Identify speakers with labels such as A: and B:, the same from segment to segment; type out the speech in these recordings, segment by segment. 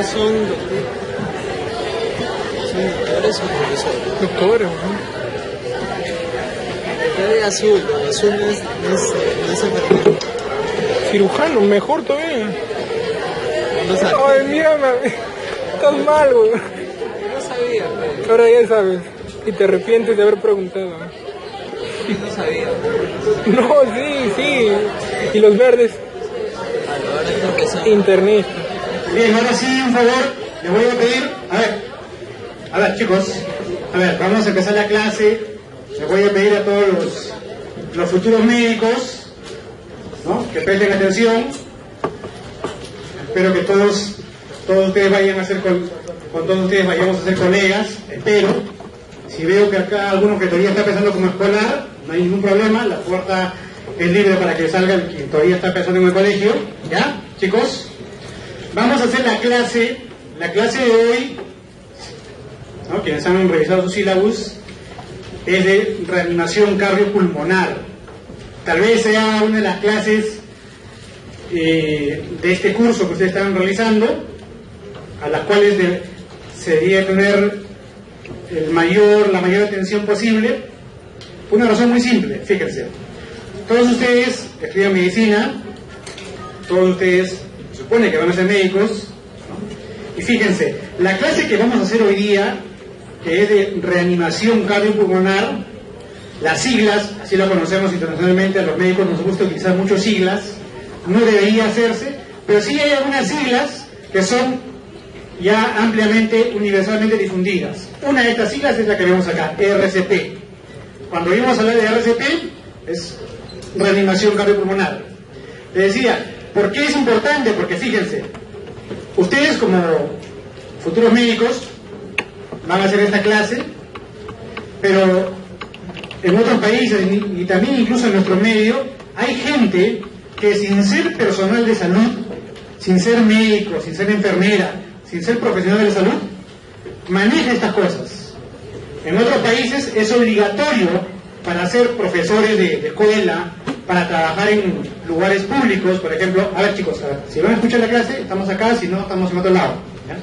A: son doctores o profesores.
B: Doctores, ¿no?
A: Acá de azul no es enfermero.
B: Cirujano, mejor todavía.
A: No sabía.
B: Ay, mírame, estás mal, güey.
A: No sabía, pero
B: Ahora ya sabes. Y te arrepientes de haber preguntado.
A: no sabía.
B: No, sí. Y los verdes,
A: Ahora creo que son.
B: internistas.
C: Bien, ahora sí, un favor, le voy a pedir, a ver chicos, vamos a empezar la clase. Les voy a pedir a todos los futuros médicos, ¿no?, que presten atención. Espero que todos ustedes vayan a ser con todos ustedes vayamos a ser colegas, espero. Si veo que acá alguno que todavía está pensando como escolar, no hay ningún problema, la puerta es libre para que salga el que todavía está pensando en el colegio, ¿ya, chicos? Vamos a hacer la clase de hoy, ¿no?, quienes han revisado su sílabus, es de reanimación cardiopulmonar. Tal vez sea una de las clases de este curso que ustedes están realizando, a las cuales se debería tener la mayor atención posible, por una razón muy simple. Fíjense, todos ustedes estudian medicina, todos ustedes se supone que van a ser médicos, ¿no? Y fíjense, la clase que vamos a hacer hoy día, que es de reanimación cardiopulmonar, las siglas, así lo conocemos internacionalmente, a los médicos nos gusta utilizar muchas siglas, no debería hacerse, pero sí hay algunas siglas que son ya ampliamente, universalmente difundidas. Una de estas siglas es la que vemos acá, RCP. Cuando vimos hablar de RCP, es reanimación cardiopulmonar. Les decía, ¿por qué es importante? Porque fíjense, ustedes como futuros médicos van a hacer esta clase, pero en otros países y también incluso en nuestro medio hay gente que sin ser personal de salud, sin ser médico, sin ser enfermera, sin ser profesional de la salud, maneja estas cosas. En otros países es obligatorio para ser profesores de escuela, para trabajar en lugares públicos, por ejemplo. A ver chicos, si van a escuchar la clase, estamos acá, si no, estamos en otro lado, ¿ya?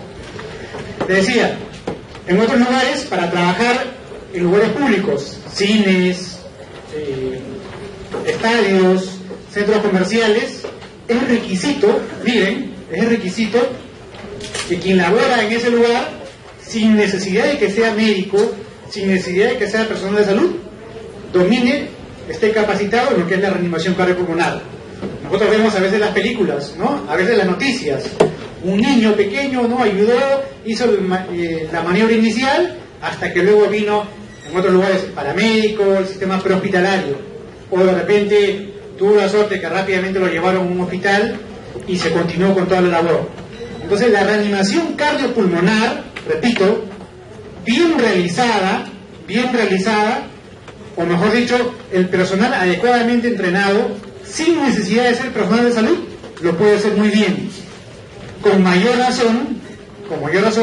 C: Les decía, en otros lugares, para trabajar en lugares públicos, cines, estadios, centros comerciales, es requisito, miren, es requisito que quien labora en ese lugar, sin necesidad de que sea médico, sin necesidad de que sea personal de salud, domine, esté capacitado en lo que es la reanimación cardiopulmonar. Nosotros vemos a veces las películas, ¿no?, a veces las noticias. Un niño pequeño, ¿no?, ayudó, hizo la maniobra inicial, hasta que luego vino en otros lugares paramédico, el sistema prehospitalario, o de repente tuvo la suerte que rápidamente lo llevaron a un hospital y se continuó con toda la labor. Entonces la reanimación cardiopulmonar, repito, bien realizada, o mejor dicho, el personal adecuadamente entrenado, sin necesidad de ser personal de salud, lo puede hacer muy bien. Con mayor razón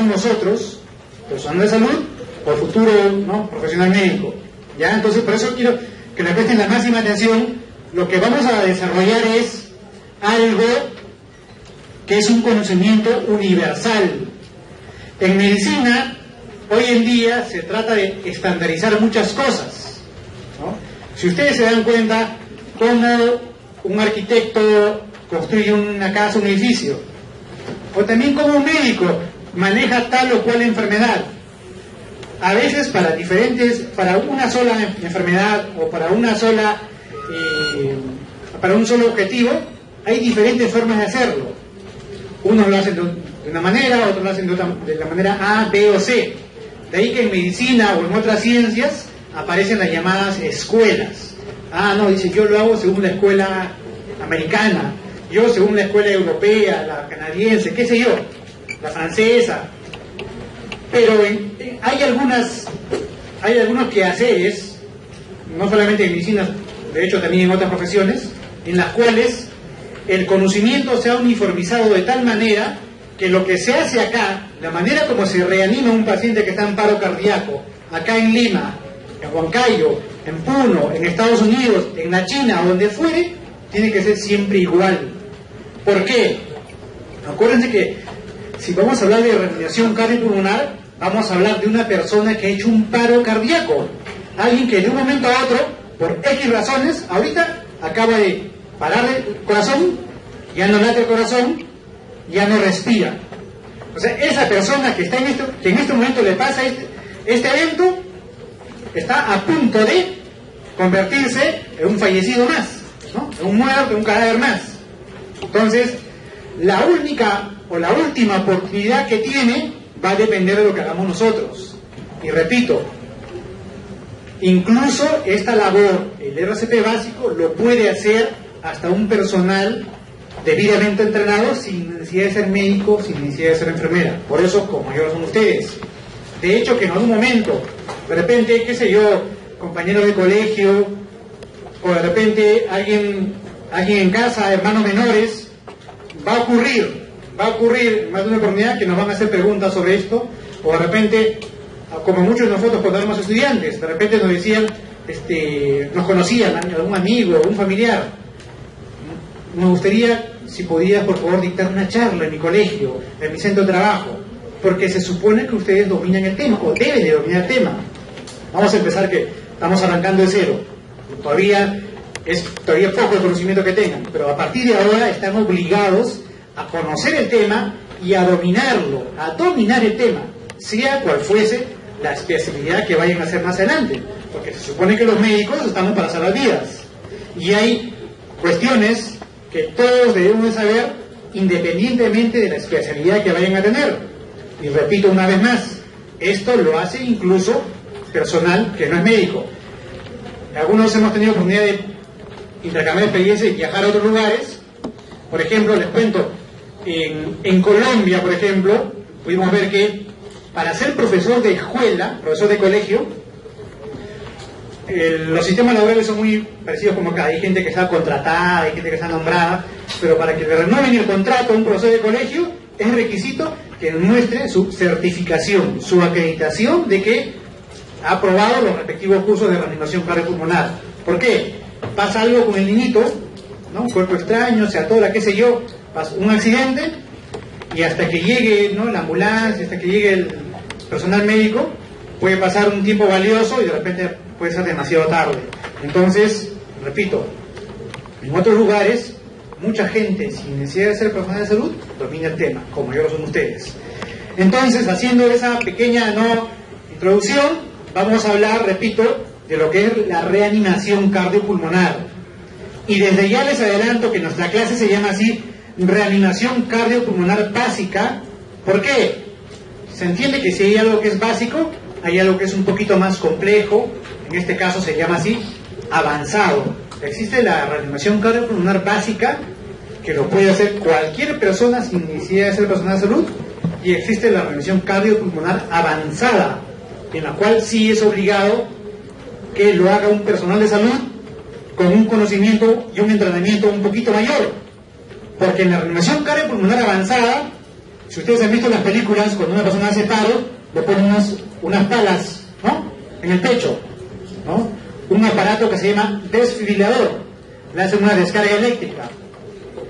C: nosotros, personal de salud, o futuro, ¿no?, profesional médico. ¿Ya? Entonces, por eso quiero que le presten la máxima atención. Lo que vamos a desarrollar es algo que es un conocimiento universal. En medicina, hoy en día, se trata de estandarizar muchas cosas, ¿no? Si ustedes se dan cuenta cómo un arquitecto construye una casa, un edificio, o también cómo un médico maneja tal o cual enfermedad, a veces para una sola enfermedad o para un solo objetivo, hay diferentes formas de hacerlo. Unos lo hacen de una manera, otros lo hacen de la manera A, B o C. De ahí que en medicina o en otras ciencias aparecen las llamadas escuelas. No, dice, yo lo hago según la escuela americana, yo según la escuela europea, la canadiense, qué sé yo, la francesa. Pero hay algunos quehaceres, no solamente en medicina, de hecho también en otras profesiones, en las cuales el conocimiento se ha uniformizado de tal manera que lo que se hace acá, la manera como se reanima un paciente que está en paro cardíaco, acá en Lima, en Huancayo, en Puno, en Estados Unidos, en la China o donde fuere, tiene que ser siempre igual. ¿Por qué? Acuérdense que si vamos a hablar de reanimación cardiopulmonar, vamos a hablar de una persona que ha hecho un paro cardíaco. Alguien que de un momento a otro, por X razones, ahorita acaba de parar el corazón, ya no late el corazón, ya no respira. O sea, esa persona que está que en este momento le pasa este evento, está a punto de convertirse en un fallecido más, ¿no? En un muerto, en un cadáver más. Entonces, la única o la última oportunidad que tiene va a depender de lo que hagamos nosotros. Y repito, incluso esta labor, el RCP básico, lo puede hacer hasta un personal debidamente entrenado sin necesidad de ser médico, sin necesidad de ser enfermera. Por eso, como yo son ustedes. De hecho, que en algún momento, de repente, qué sé yo, compañeros de colegio, o de repente alguien en casa, hermanos menores, va a ocurrir más de una oportunidad que nos van a hacer preguntas sobre esto, o de repente, como muchos de nosotros cuando éramos estudiantes, de repente nos decían, nos conocían, algún amigo, un familiar, me gustaría, si podías, por favor, dictar una charla en mi colegio, en mi centro de trabajo, porque se supone que ustedes dominan el tema, o deben de dominar el tema. Vamos a empezar que estamos arrancando de cero. Todavía poco el conocimiento que tengan, pero a partir de ahora están obligados a conocer el tema y a dominarlo, a dominar el tema, sea cual fuese la especialidad que vayan a hacer más adelante, porque se supone que los médicos estamos para salvar vidas, y hay cuestiones que todos debemos de saber independientemente de la especialidad que vayan a tener. Y repito una vez más, esto lo hace incluso personal que no es médico. Algunos hemos tenido oportunidad de intercambiar experiencias y viajar a otros lugares. Por ejemplo, les cuento, en Colombia, por ejemplo, pudimos ver que para ser profesor de escuela, profesor de colegio, los sistemas laborales son muy parecidos, como que hay gente que está contratada, hay gente que está nombrada, pero para que le renueven el contrato a un profesor de colegio es requisito que muestre su certificación, su acreditación de que ha aprobado los respectivos cursos de reanimación cardiopulmonar. ¿Por qué? Pasa algo con el niñito, ¿no? Un cuerpo extraño, se atora, qué sé yo, pasa un accidente, y hasta que llegue, ¿no?, la ambulancia, hasta que llegue el personal médico, puede pasar un tiempo valioso y de repente puede ser demasiado tarde. Entonces, repito, en otros lugares, mucha gente sin necesidad de ser profesional de salud domina el tema, como yo lo son ustedes. Entonces, haciendo esa pequeña introducción, vamos a hablar, repito, de lo que es la reanimación cardiopulmonar. Y desde ya les adelanto que nuestra clase se llama así, reanimación cardiopulmonar básica. ¿Por qué? Se entiende que si hay algo que es básico, hay algo que es un poquito más complejo, en este caso se llama así, avanzado. Existe la reanimación cardiopulmonar básica, que lo puede hacer cualquier persona sin necesidad de ser personal de salud, y existe la reanimación cardiopulmonar avanzada, en la cual sí es obligado que lo haga un personal de salud con un conocimiento y un entrenamiento un poquito mayor. Porque en la reanimación cardiopulmonar avanzada, si ustedes han visto las películas, cuando una persona hace paro, le ponen unas palas, ¿no?, en el pecho, ¿no?, un aparato que se llama desfibrilador, le hacen una descarga eléctrica.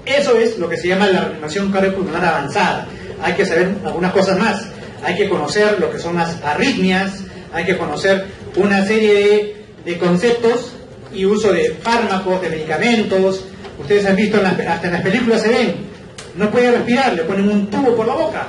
C: Eso es lo que se llama la reanimación cardiopulmonar avanzada. Hay que saber algunas cosas más. Hay que conocer lo que son las arritmias, hay que conocer una serie de conceptos y uso de fármacos, de medicamentos. Ustedes han visto, hasta en las películas se ven, no puede respirar, le ponen un tubo por la boca,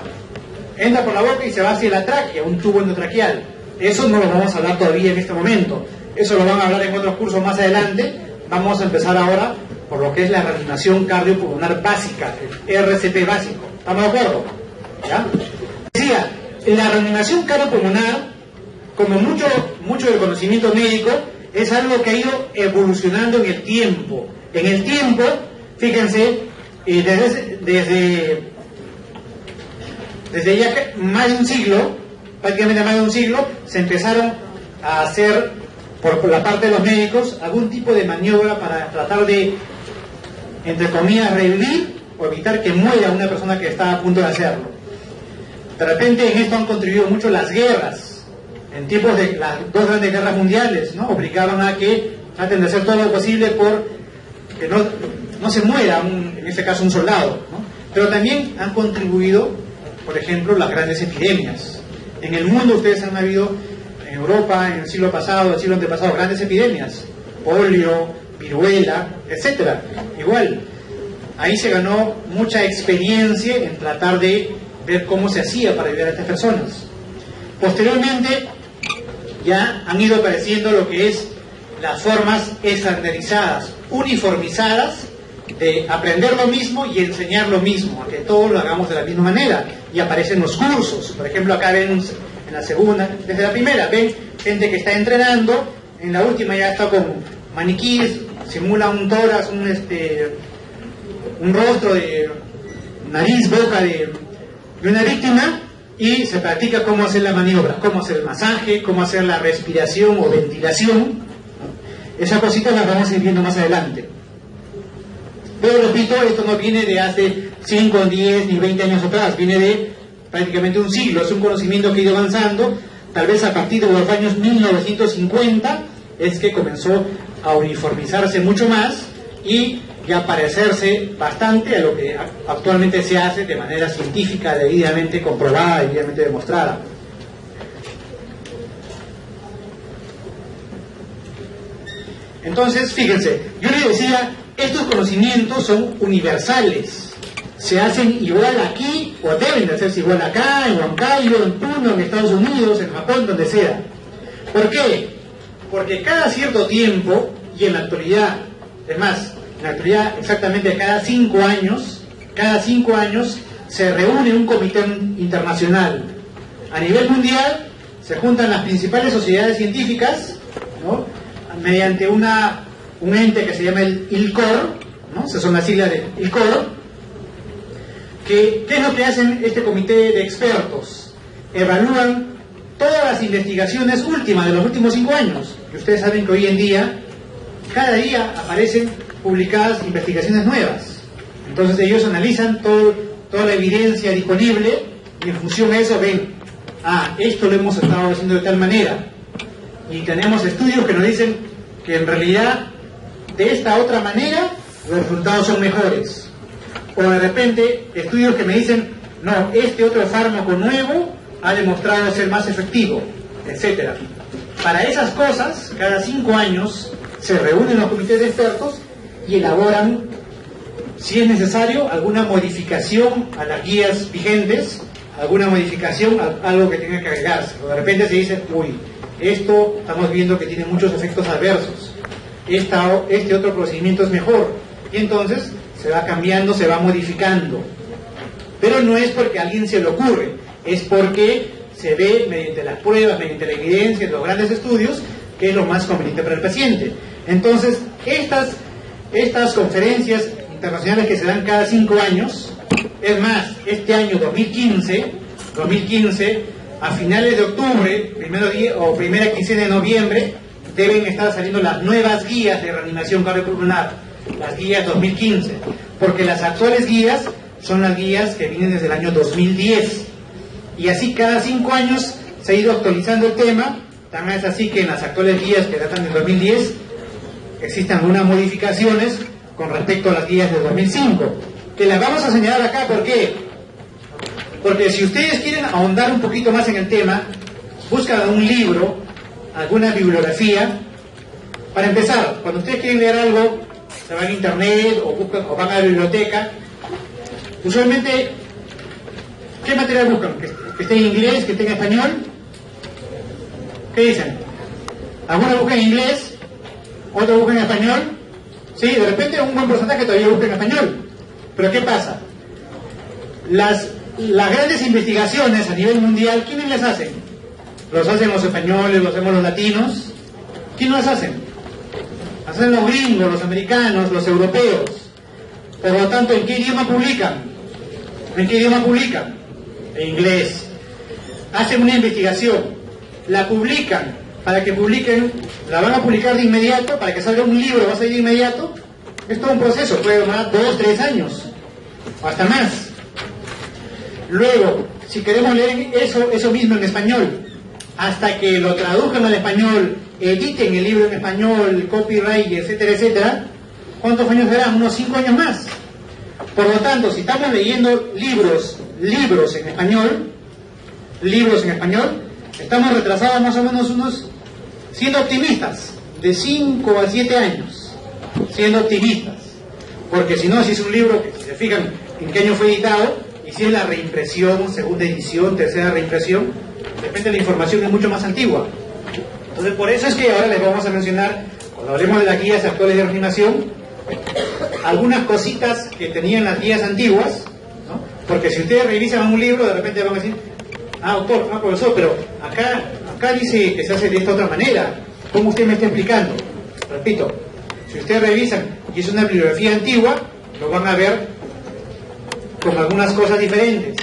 C: entra por la boca y se va hacia la tráquea, un tubo endotraqueal. Eso no lo vamos a hablar todavía en este momento, eso lo van a hablar en otros cursos más adelante. Vamos a empezar ahora por lo que es la reanimación cardiopulmonar básica, el RCP básico. ¿Estamos de acuerdo? ¿Ya? Decía, la reanimación cardiopulmonar, como mucho del conocimiento médico, es algo que ha ido evolucionando en el tiempo. En el tiempo, fíjense, desde ya más de un siglo, prácticamente más de un siglo, se empezaron a hacer, por la parte de los médicos, algún tipo de maniobra para tratar de, entre comillas, revivir o evitar que muera una persona que está a punto de hacerlo. De repente en esto han contribuido mucho las guerras. En tiempos de las dos grandes guerras mundiales, ¿no?, obligaban a que traten de hacer todo lo posible por que no se muera, en este caso, un soldado, ¿no? Pero también han contribuido, por ejemplo, las grandes epidemias. En el mundo ustedes han habido, en Europa, en el siglo pasado, el siglo antepasado, grandes epidemias, polio, viruela, etcétera. Igual, ahí se ganó mucha experiencia en tratar de ver cómo se hacía para ayudar a estas personas. Posteriormente, ya han ido apareciendo lo que es las formas estandarizadas, uniformizadas, de aprender lo mismo y enseñar lo mismo, a que todos lo hagamos de la misma manera. Y aparecen los cursos. Por ejemplo, acá ven en la segunda, desde la primera, ven gente que está entrenando, en la última ya está con maniquíes, simula un tórax, un rostro de nariz, boca de una víctima, y se practica cómo hacer la maniobra, cómo hacer el masaje, cómo hacer la respiración o ventilación. Esas cositas las vamos a ir viendo más adelante. Pero repito, esto no viene de hace 5, 10 ni 20 años atrás, viene de prácticamente un siglo. Es un conocimiento que ha ido avanzando. Tal vez a partir de los años 1950 es que comenzó a uniformizarse mucho más y ya parecerse bastante a lo que actualmente se hace de manera científica, debidamente comprobada, debidamente demostrada. Entonces, fíjense, yo les decía, estos conocimientos son universales, se hacen igual aquí, o deben de hacerse igual acá, en Huancayo, en Puno, en Estados Unidos, en Japón, donde sea. ¿Por qué? Porque cada cierto tiempo, y en la actualidad, es más, en la actualidad exactamente cada 5 años, se reúne un comité internacional. A nivel mundial, se juntan las principales sociedades científicas, ¿no?, mediante un ente que se llama el ILCOR, ¿no? Esas son las siglas de ILCOR. ¿Qué es lo que hacen este comité de expertos? Evalúan todas las investigaciones últimas de los últimos 5 años. Y ustedes saben que hoy en día, cada día aparecen publicadas investigaciones nuevas. Entonces ellos analizan toda la evidencia disponible y en función a eso ven, esto lo hemos estado haciendo de tal manera. Y tenemos estudios que nos dicen que en realidad de esta otra manera los resultados son mejores. O de repente estudios que me dicen, no, este otro fármaco nuevo ha demostrado ser más efectivo, etcétera. Para esas cosas, cada 5 años se reúnen los comités de expertos y elaboran, si es necesario, alguna modificación a las guías vigentes, alguna modificación a algo que tenga que agregarse. O de repente se dice, esto estamos viendo que tiene muchos efectos adversos, este otro procedimiento es mejor, y entonces se va cambiando, se va modificando. Pero no es porque a alguien se le ocurre, es porque se ve mediante las pruebas, mediante la evidencia, los grandes estudios, que es lo más conveniente para el paciente. Entonces, estas conferencias internacionales que se dan cada 5 años, es más, este año 2015, a finales de octubre, primera quincena de noviembre, deben estar saliendo las nuevas guías de reanimación cardiopulmonar, las guías 2015, porque las actuales guías son las guías que vienen desde el año 2010, y así cada 5 años se ha ido actualizando el tema. Tan es así que en las actuales guías que datan del 2010 existen algunas modificaciones con respecto a las guías del 2005, que las vamos a señalar acá. ¿Por qué? Porque si ustedes quieren ahondar un poquito más en el tema, buscan un libro, alguna bibliografía. Para empezar, cuando ustedes quieren leer algo, se van a internet o van a la biblioteca. Usualmente, ¿qué material buscan? ¿Que esté en inglés, que esté en español? ¿Qué dicen? Algunos buscan en inglés, otros buscan en español. Sí, de repente un buen porcentaje todavía busca en español. Pero ¿qué pasa? Las grandes investigaciones a nivel mundial, ¿quiénes las hacen? ¿Los hacen los españoles, los hacemos los latinos? ¿Quién las hacen? Hacen los gringos, los americanos, los europeos. Por lo tanto, ¿en qué idioma publican? ¿En qué idioma publican? En inglés. Hacen una investigación, la publican, para que publiquen, la van a publicar de inmediato, para que salga un libro, va a salir de inmediato. Es todo un proceso, puede tomar 2, 3 años, o hasta más. Luego, si queremos leer eso mismo en español, hasta que lo traduzcan al español, editen el libro en español, copyright, etcétera, etcétera, ¿cuántos años serán? Unos 5 años más. Por lo tanto, si estamos leyendo libros libros en español, estamos retrasados más o menos siendo optimistas, de 5 a 7 años, siendo optimistas, porque si no, si es un libro que, si se fijan en qué año fue editado, y si es la reimpresión, segunda edición, tercera reimpresión, de repente la información es mucho más antigua. Entonces, por eso es que ahora les vamos a mencionar, cuando hablemos de las guías actuales de reanimación, algunas cositas que tenían las guías antiguas, ¿no? Porque si ustedes revisan un libro, de repente van a decir, doctor, profesor, pero acá dice que se hace de esta otra manera. ¿Cómo usted me está explicando? Repito, si ustedes revisan y es una bibliografía antigua, lo van a ver con algunas cosas diferentes.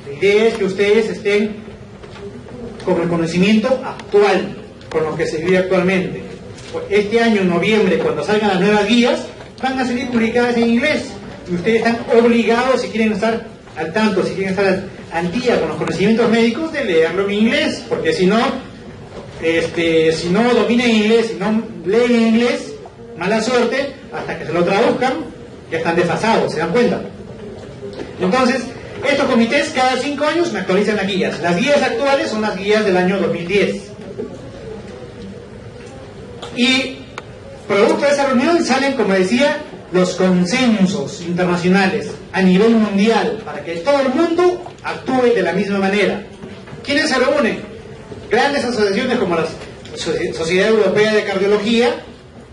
C: La idea es que ustedes estén con el conocimiento actual, con lo que se vive actualmente. Este año, en noviembre, cuando salgan las nuevas guías, van a salir publicadas en inglés. Y ustedes están obligados, si quieren estar al tanto, si quieren estar al día con los conocimientos médicos, de leerlo en inglés, porque si no dominan inglés, si no leen en inglés, mala suerte, hasta que se lo traduzcan, ya están desfasados, ¿se dan cuenta? Entonces, estos comités cada 5 años me actualizan las guías. Las guías actuales son las guías del año 2010. Y producto de esa reunión salen, como decía, los consensos internacionales a nivel mundial para que todo el mundo actúe de la misma manera. ¿Quiénes se reúnen? Grandes asociaciones como la Sociedad Europea de Cardiología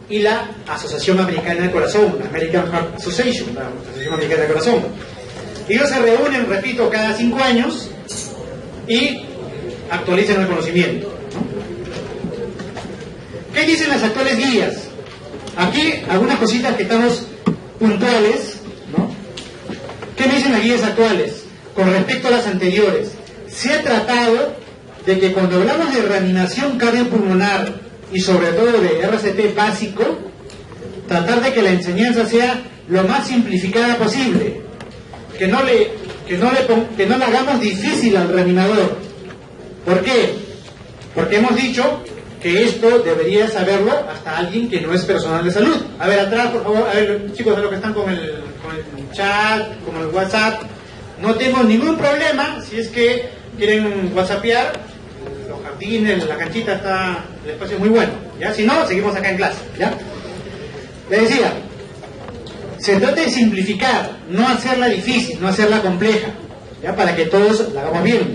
C: y la Asociación Americana del Corazón, la American Heart Association, la Asociación Americana del Corazón. Ellos se reúnen, repito, cada 5 años y actualizan el conocimiento, ¿no? ¿Qué dicen las actuales guías? Aquí algunas cositas que estamos puntuales, ¿no? ¿Qué dicen las guías actuales? Con respecto a las anteriores, se ha tratado de que cuando hablamos de reanimación cardiopulmonar y sobre todo de RCP básico, tratar de que la enseñanza sea lo más simplificada posible, que no le hagamos difícil al reanimador. ¿Por qué? Porque hemos dicho que esto debería saberlo hasta alguien que no es personal de salud. A ver, atrás, por favor, a ver, chicos, a los que están con el chat, con el WhatsApp, no tengo ningún problema si es que quieren whatsappear. Los jardines, la canchita, está el espacio muy bueno, ¿ya? Si no, seguimos acá en clase, ¿ya? Les decía, se trata de simplificar, no hacerla difícil, no hacerla compleja, ¿ya? Para que todos la hagamos bien.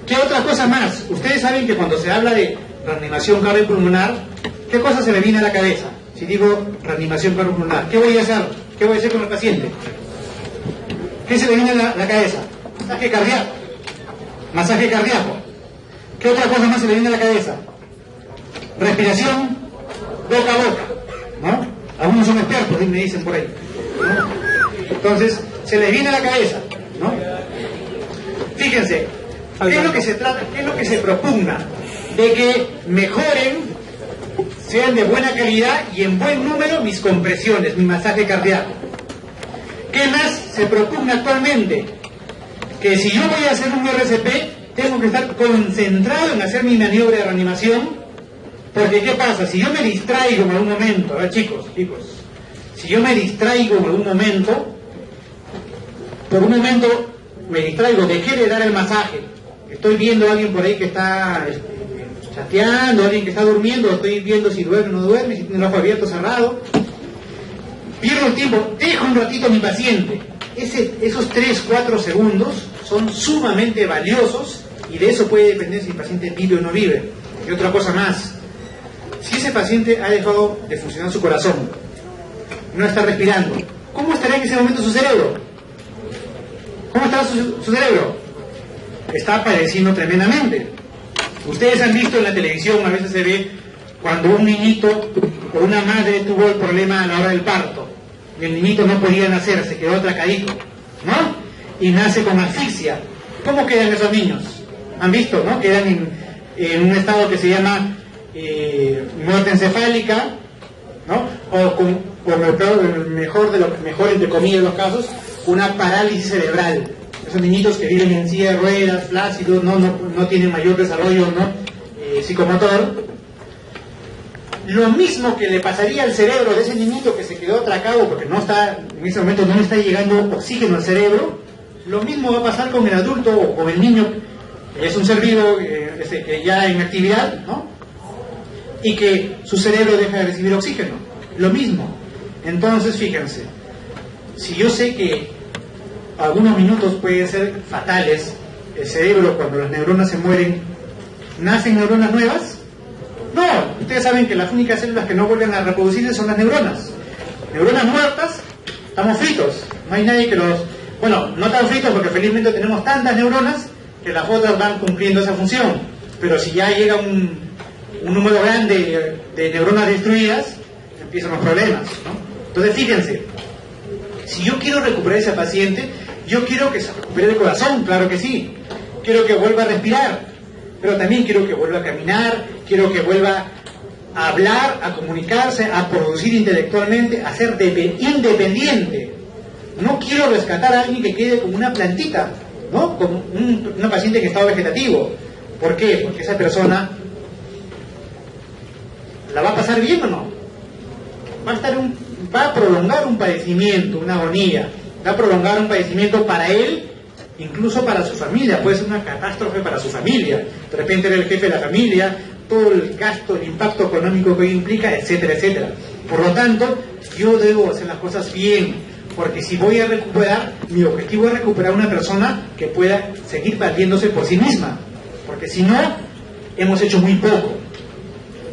C: ¿Qué otra cosa más? Ustedes saben que cuando se habla de reanimación cardiopulmonar, ¿qué cosa se me viene a la cabeza? Si digo reanimación cardiopulmonar, ¿qué voy a hacer? ¿Qué voy a hacer con el paciente? ¿Qué se le viene a la cabeza? Masaje cardíaco. Masaje cardíaco. ¿Qué otra cosa más se le viene a la cabeza? Respiración boca a boca, ¿no? Algunos son expertos, me dicen por ahí, ¿no? Entonces, se les viene a la cabeza, ¿no? Fíjense, ¿qué es lo que se trata? ¿Qué es lo que se propugna? De que mejoren, sean de buena calidad y en buen número mis compresiones, mi masaje cardíaco. ¿Qué más se propugna actualmente? Que si yo voy a hacer un RCP, tengo que estar concentrado en hacer mi maniobra de reanimación, porque ¿qué pasa? Si yo me distraigo en algún momento, a ver chicos, si yo me distraigo en algún momento, por un momento me distraigo, dejé de dar el masaje, estoy viendo a alguien por ahí que está chateando, alguien que está durmiendo, estoy viendo si duerme o no duerme, si tiene el ojo abierto o cerrado, pierdo el tiempo, dejo un ratito a mi paciente. Esos 3-4 segundos son sumamente valiosos y de eso puede depender si el paciente vive o no vive. Y otra cosa más, si ese paciente ha dejado de funcionar su corazón, no está respirando, ¿cómo estará en ese momento su cerebro? ¿Cómo estará su cerebro? Está padeciendo tremendamente. Ustedes han visto en la televisión, a veces se ve cuando un niñito o una madre tuvo el problema a la hora del parto y el niñito no podía nacer, se quedó atracadito, ¿no? Y nace con asfixia. ¿Cómo quedan esos niños? ¿Han visto, no? Quedan en un estado que se llama muerte encefálica, ¿no? O con el mejor entre comillas de los casos, una parálisis cerebral. Esos niñitos que viven en silla de ruedas, flácidos, no tienen mayor desarrollo, ¿no? Psicomotor. Lo mismo que le pasaría al cerebro de ese niñito que se quedó atracado porque en ese momento no le está llegando oxígeno al cerebro, Lo mismo va a pasar con el adulto o con el niño, que es un ser vivo que ya en actividad, ¿no? Y que su cerebro deja de recibir oxígeno. Lo mismo. Entonces, fíjense, si yo sé que algunos minutos pueden ser fatales, el cerebro, cuando las neuronas se mueren, ¿nacen neuronas nuevas? No, ustedes saben que las únicas células que no vuelven a reproducirse son las neuronas. Neuronas muertas, estamos fritos. No hay nadie que los... Bueno, no tan fritos porque felizmente tenemos tantas neuronas que las otras van cumpliendo esa función. Pero si ya llega un número grande de neuronas destruidas, empiezan los problemas, ¿no? Entonces, fíjense, si yo quiero recuperar a ese paciente, yo quiero que se recupere el corazón, claro que sí. Quiero que vuelva a respirar, pero también quiero que vuelva a caminar, quiero que vuelva a hablar, a comunicarse, a producir intelectualmente, a ser independiente. No quiero rescatar a alguien que quede como una plantita, ¿no? Como una paciente en estado vegetativo. ¿Por qué? Porque esa persona ¿la va a pasar bien o no? Va a prolongar un padecimiento, una agonía, va a prolongar un padecimiento para él, incluso para su familia, puede ser una catástrofe para su familia. De repente era el jefe de la familia, todo el gasto, el impacto económico que implica, etcétera, etcétera. Por lo tanto, yo debo hacer las cosas bien, porque si voy a recuperar, mi objetivo es recuperar una persona que pueda seguir valiéndose por sí misma, porque si no, hemos hecho muy poco.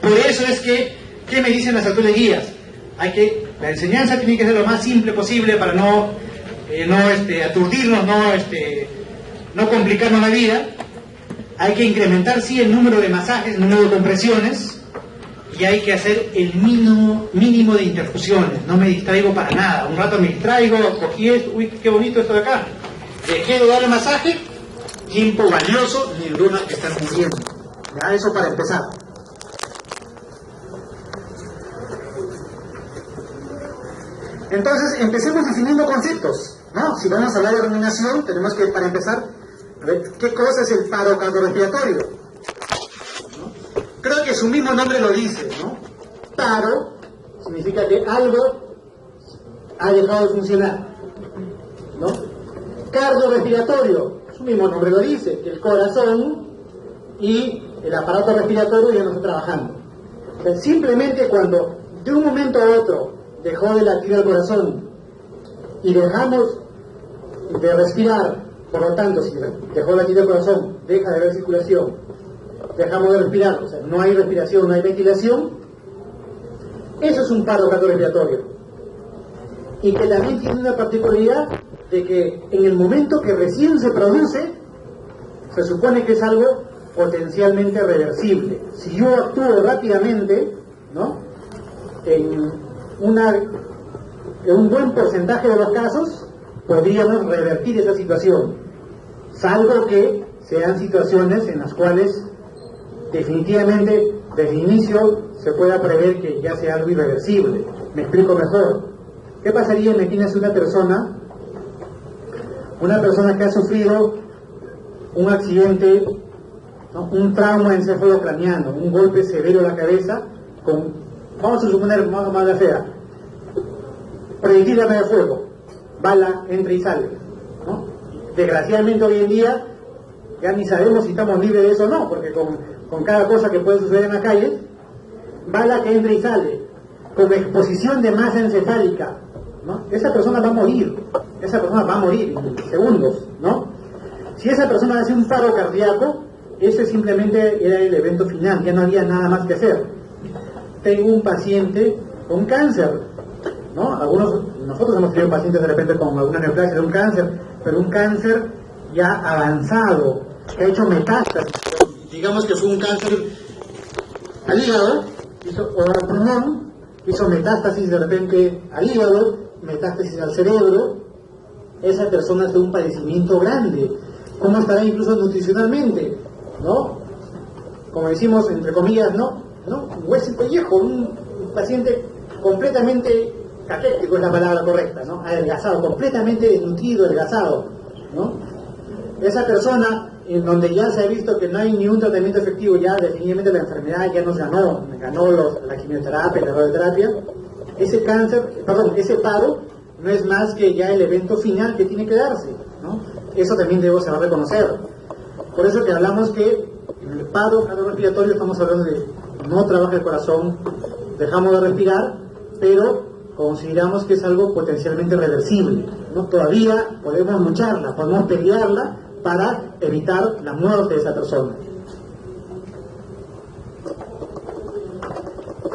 C: Por eso es que, ¿qué me dicen las actuales guías? La enseñanza tiene que ser lo más simple posible para no aturdirnos, no complicarnos la vida. Hay que incrementar, sí, el número de masajes, el número de compresiones, y hay que hacer el mínimo de interfusiones. No me distraigo para nada. Un rato me distraigo, cogí esto, uy, qué bonito esto de acá. Dejé de darle masaje, tiempo valioso, neuronas que están muriendo. Ya, eso para empezar. Entonces, empecemos definiendo conceptos, ¿no? Si vamos a hablar de ruminación, tenemos que, para empezar, a ver, ¿qué cosa es el paro cardiorrespiratorio? ¿No? Creo que su mismo nombre lo dice, ¿no? Paro significa que algo ha dejado de funcionar, ¿no? Cardiorrespiratorio, su mismo nombre lo dice, que el corazón y el aparato respiratorio ya no está trabajando. O sea, simplemente cuando de un momento a otro dejó de latir el corazón y dejamos de respirar, por lo tanto, si dejó de latir el corazón, deja de haber circulación, dejamos de respirar, o sea, no hay respiración, no hay ventilación, eso es un paro cardiorrespiratorio. Y que también tiene una particularidad de que en el momento que recién se produce, se supone que es algo potencialmente reversible. Si yo actúo rápidamente, ¿no?, en un buen porcentaje de los casos podríamos revertir esa situación, salvo que sean situaciones en las cuales definitivamente desde el inicio se pueda prever que ya sea algo irreversible. Me explico mejor. ¿Qué pasaría, imagínense, una persona que ha sufrido un accidente, ¿no?, un trauma encefalocraniano, un golpe severo a la cabeza con, vamos a suponer, más la fea, proyectil de arma de fuego, bala entra y sale, ¿no? Desgraciadamente hoy en día ya ni sabemos si estamos libres de eso o no, porque con cada cosa que puede suceder en la calle, bala que entra y sale, con exposición de masa encefálica, ¿no? Esa persona va a morir en segundos, ¿no? Si esa persona hace un paro cardíaco, ese simplemente era el evento final, ya no había nada más que hacer. Tengo un paciente con cáncer, ¿no? Nosotros hemos tenido pacientes de repente con alguna neoplasia de un cáncer, pero un cáncer ya avanzado, que ha hecho metástasis. Digamos que fue un cáncer al hígado, o al pulmón, hizo metástasis de repente al hígado, metástasis al cerebro. Esa persona hace un padecimiento grande. ¿Cómo estará incluso nutricionalmente? ¿No? Como decimos, entre comillas, ¿no? Hueso y pellejo, un paciente completamente caquético es la palabra correcta, ¿no? Adelgazado, completamente desnutrido, adelgazado, ¿no? Esa persona, en donde ya se ha visto que no hay ni un tratamiento efectivo, ya definitivamente la enfermedad ya nos ganó la quimioterapia, la radioterapia, ese paro no es más que ya el evento final que tiene que darse, ¿no? Eso también debo saber reconocer. Por eso que hablamos que en el paro cardiorrespiratorio estamos hablando de no trabaja el corazón, dejamos de respirar, pero consideramos que es algo potencialmente reversible, ¿no? Todavía podemos lucharla, podemos pelearla para evitar la muerte de esa persona.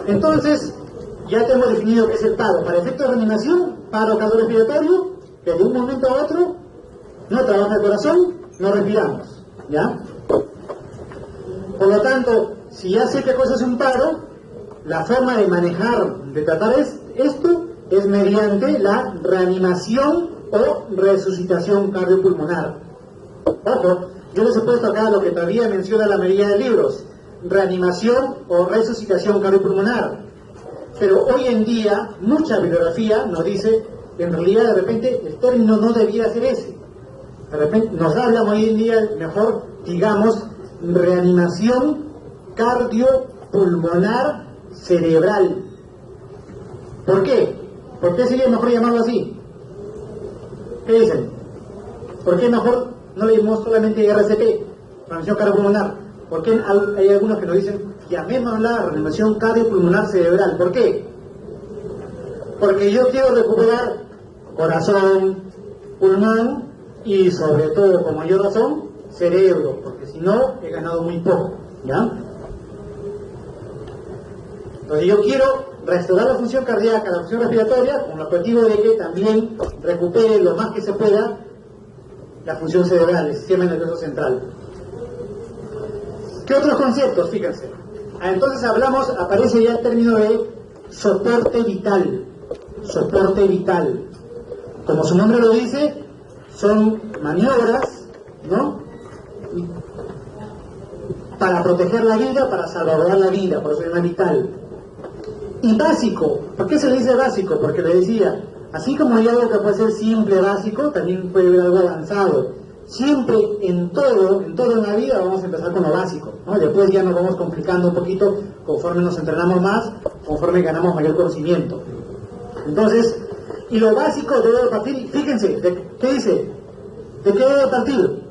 C: Entonces, ya tenemos definido qué es el paro. Para efectos de reanimación, paro cardiorrespiratorio, que de un momento a otro no trabaja el corazón, no respiramos, ¿ya? Por lo tanto, si ya sé qué cosa es un paro, la forma de manejar, de tratar esto, es mediante la reanimación o resucitación cardiopulmonar. Ojo, yo les he puesto acá lo que todavía menciona la mayoría de libros, reanimación o resucitación cardiopulmonar. Pero hoy en día, mucha bibliografía nos dice que en realidad de repente el término no debía ser ese. De repente nos hablan hoy en día, mejor digamos, reanimación cardiopulmonar cerebral. ¿Por qué? ¿Por qué sería mejor llamarlo así? ¿Qué dicen? ¿Por qué mejor no le llamamos solamente RCP, reanimación cardiopulmonar? ¿Por qué hay algunos que nos dicen, llamémosla reanimación cardiopulmonar cerebral? ¿Por qué? Porque yo quiero recuperar corazón, pulmón y sobre todo, con mayor razón, cerebro, porque si no, he ganado muy poco, ¿ya? Entonces yo quiero restaurar la función cardíaca, la función respiratoria, con el objetivo de que también recupere lo más que se pueda la función cerebral, el sistema nervioso central. ¿Qué otros conceptos? Fíjense. Entonces aparece ya el término de soporte vital. Soporte vital. Como su nombre lo dice, son maniobras, ¿no? Para proteger la vida, para salvaguardar la vida, por eso se llama vital. Y básico. ¿Por qué se le dice básico? Porque le decía, así como hay algo que puede ser simple, básico, también puede haber algo avanzado. Siempre en todo en la vida vamos a empezar con lo básico, ¿no? Después ya nos vamos complicando un poquito conforme nos entrenamos más, conforme ganamos mayor conocimiento. Entonces, y lo básico debe partir, fíjense, ¿qué dice? ¿De qué debe partir?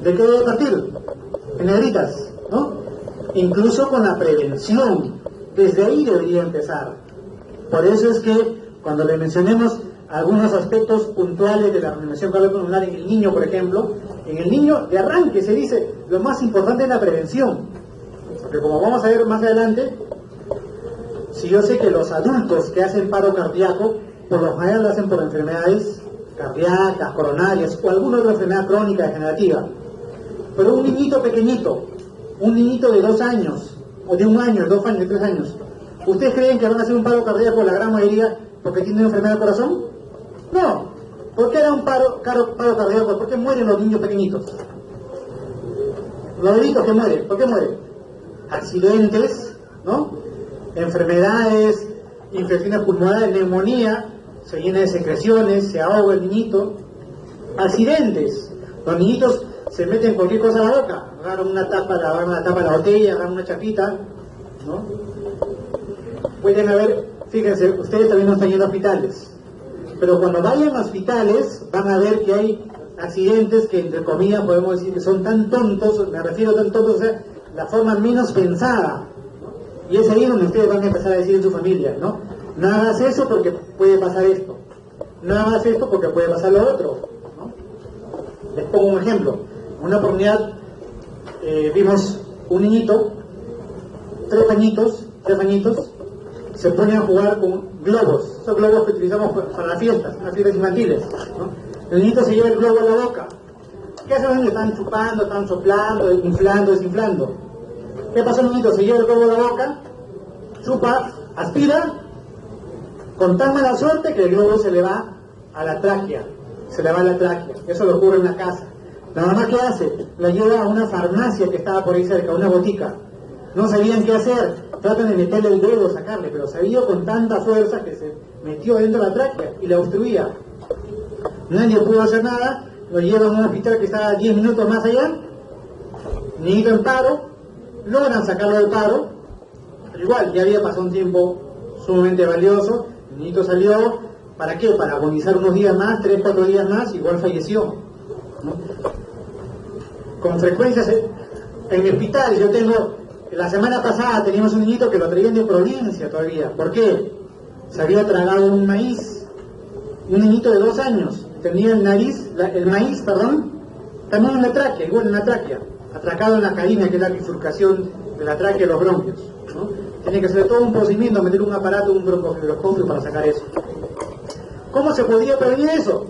C: ¿De qué debe partir? En negritas, ¿no? Incluso con la prevención, desde ahí debería empezar. Por eso es que cuando le mencionemos algunos aspectos puntuales de la reanimación cardiopulmonar en el niño, por ejemplo, en el niño de arranque se dice, lo más importante es la prevención. Porque como vamos a ver más adelante, si yo sé que los adultos que hacen paro cardíaco, por lo general lo hacen por enfermedades cardíacas, coronarias o alguna otra enfermedad crónica degenerativa. Pero un niñito pequeñito, un niñito de 2 años, o de 1 año, de 2 años, de 3 años, ¿ustedes creen que van a hacer un paro cardíaco la gran mayoría porque tienen una enfermedad del corazón? No. ¿Por qué era un paro cardíaco? ¿Por qué mueren los niños pequeñitos? Los bebitos que mueren, ¿por qué mueren? Accidentes, ¿no? Enfermedades, infecciones pulmonares, neumonía, se llena de secreciones, se ahoga el niñito. Accidentes. Los niñitos se meten cualquier cosa a la boca, agarran una tapa de la botella, agarran una chapita, ¿no? Pueden haber, fíjense, ustedes también no están yendo a hospitales, pero cuando vayan a hospitales van a ver que hay accidentes que entre comillas podemos decir que son tan tontos, me refiero a tan tontos, o sea, la forma menos pensada, ¿no? Y es ahí donde ustedes van a empezar a decir en su familia, ¿no? No hagas eso porque puede pasar esto, no hagas esto porque puede pasar lo otro, ¿no? Les pongo un ejemplo. En una oportunidad vimos un niñito, 3 añitos, se pone a jugar con globos, esos globos que utilizamos para las fiestas infantiles, ¿no? El niñito se lleva el globo a la boca. ¿Qué hacen? Están chupando, están soplando, inflando, desinflando. ¿Qué pasó? El niñito se lleva el globo a la boca, chupa, aspira, con tan mala suerte que el globo se le va a la tráquea, eso lo ocurre en la casa. La mamá, ¿qué hace? La lleva a una farmacia que estaba por ahí cerca, una botica. No sabían qué hacer, tratan de meterle el dedo, sacarle, pero se vio con tanta fuerza que se metió dentro de la tráquea y la obstruía. Nadie pudo hacer nada, lo llevan a un hospital que estaba 10 minutos más allá, niñito en paro, logran sacarlo del paro, pero igual ya había pasado un tiempo sumamente valioso, el niñito salió, ¿Para qué? Para agonizar unos días más, 3, 4 días más, igual falleció, ¿no? Con frecuencia, en mi hospital, yo tengo, la semana pasada teníamos un niñito que lo traían de provincia todavía. ¿Por qué? Se había tragado un maíz, un niñito de 2 años, tenía el maíz, también en la tráquea, igual en la tráquea, atracado en la carina, que es la bifurcación de la tráquea y los bronquios, ¿no? Tiene que hacer todo un procedimiento, meter un aparato, un broncofibroscopio para sacar eso. ¿Cómo se podría prevenir eso?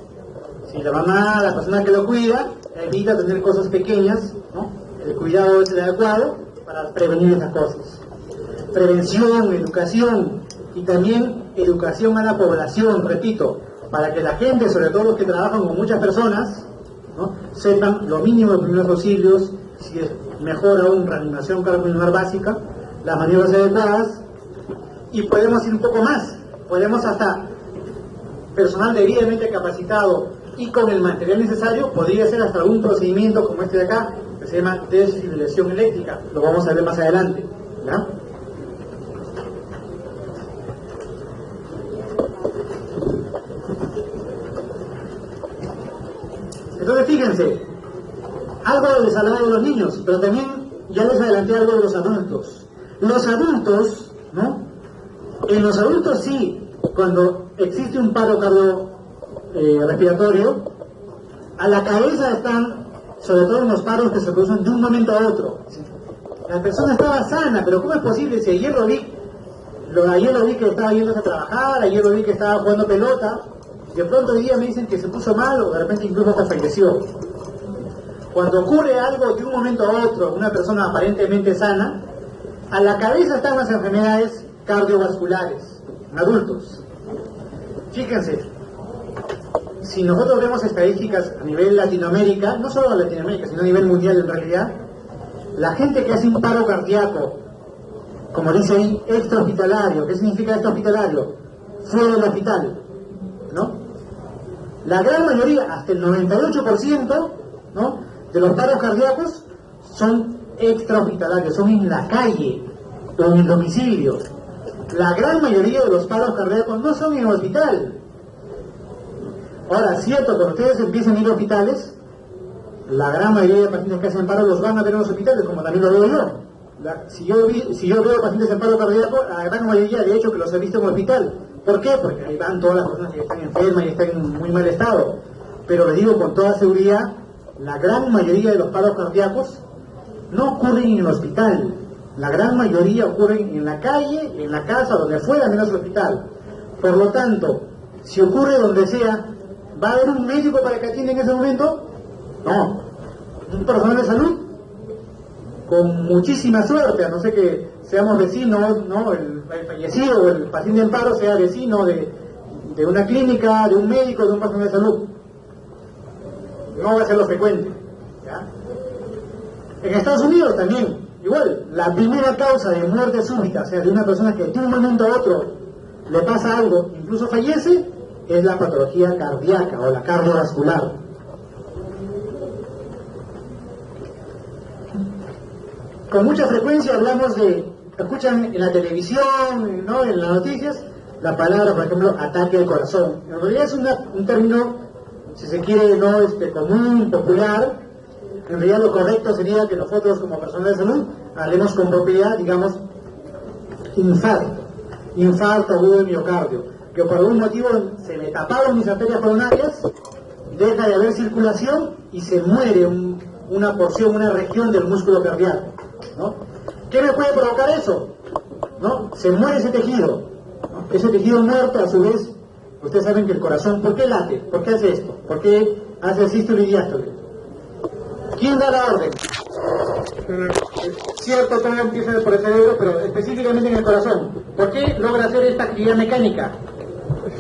C: Si la mamá, la persona que lo cuida, evita tener cosas pequeñas, ¿no? El cuidado es el adecuado para prevenir esas cosas. Prevención, educación y también educación a la población, repito, para que la gente, sobre todo los que trabajan con muchas personas, ¿no?, sepan lo mínimo de primeros auxilios, si es mejor aún reanimación cardiopulmonar básica, las maniobras adecuadas, y podemos ir un poco más, podemos hasta personal debidamente capacitado y con el material necesario, podría ser hasta algún procedimiento como este de acá, que se llama desfibrilación eléctrica, lo vamos a ver más adelante, ¿ya? Entonces fíjense, algo les hablaba de los niños, pero también ya les adelanté algo de los adultos. Los adultos, ¿no? En los adultos sí, cuando existe un paro cardiorrespiratorio, a la cabeza están, sobre todo en los paros que se producen de un momento a otro. La persona estaba sana, pero ¿cómo es posible? Si ayer lo vi que estaba yéndose a trabajar, ayer lo vi que estaba jugando pelota, de pronto hoy día me dicen que se puso mal o de repente incluso hasta falleció. Cuando ocurre algo de un momento a otro, una persona aparentemente sana, a la cabeza están las enfermedades cardiovasculares en adultos. Fíjense, si nosotros vemos estadísticas a nivel Latinoamérica, no solo de Latinoamérica, sino a nivel mundial en realidad, la gente que hace un paro cardíaco, como dice ahí, extrahospitalario, ¿qué significa extrahospitalario? Fuera del hospital, ¿no? La gran mayoría, hasta el 98%, ¿no?, de los paros cardíacos son extrahospitalarios, son en la calle o en el domicilio. La gran mayoría de los paros cardíacos no son en el hospital. Ahora, cierto, cuando ustedes empiecen a ir a hospitales, la gran mayoría de pacientes que hacen paro los van a ver en los hospitales, como también lo veo yo. Si yo veo pacientes en paro cardíaco, la gran mayoría, de hecho, que los he visto en el hospital. ¿Por qué? Porque ahí van todas las personas que están enfermas y están en muy mal estado. Pero les digo con toda seguridad, la gran mayoría de los paros cardíacos no ocurren en el hospital. La gran mayoría ocurren en la calle, en la casa, donde fuera menos el hospital. Por lo tanto, si ocurre donde sea, ¿va a haber un médico para que atienda en ese momento? No. Un personal de salud con muchísima suerte, a no ser que seamos vecinos, ¿no?, el fallecido o el paciente en paro sea vecino de una clínica, de un médico, de un personal de salud. No va a ser lo frecuente, ¿ya? En Estados Unidos también, igual, la primera causa de muerte súbita, o sea, de una persona que de un momento a otro le pasa algo, incluso fallece, es la patología cardíaca o la cardiovascular. Con mucha frecuencia hablamos escuchan en la televisión, ¿no?, en las noticias, la palabra, por ejemplo, ataque al corazón. En realidad es un término, si se quiere, no común, popular. En realidad lo correcto sería que nosotros, como personas de salud, hablemos con propiedad, digamos, infarto agudo del miocardio, que por algún motivo se me taparon mis arterias coronarias, deja de haber circulación y se muere una porción, una región del músculo cardíaco, ¿no? ¿Qué me puede provocar eso? ¿No? Se muere ese tejido, ¿no? Ese tejido muerto, a su vez, ustedes saben que el corazón, ¿por qué late? ¿Por qué hace esto? ¿Por qué hace sístole y diástole? ¿Quién da la orden? Cierto, todo empieza por el cerebro, pero específicamente en el corazón. ¿Por qué logra hacer esta actividad mecánica?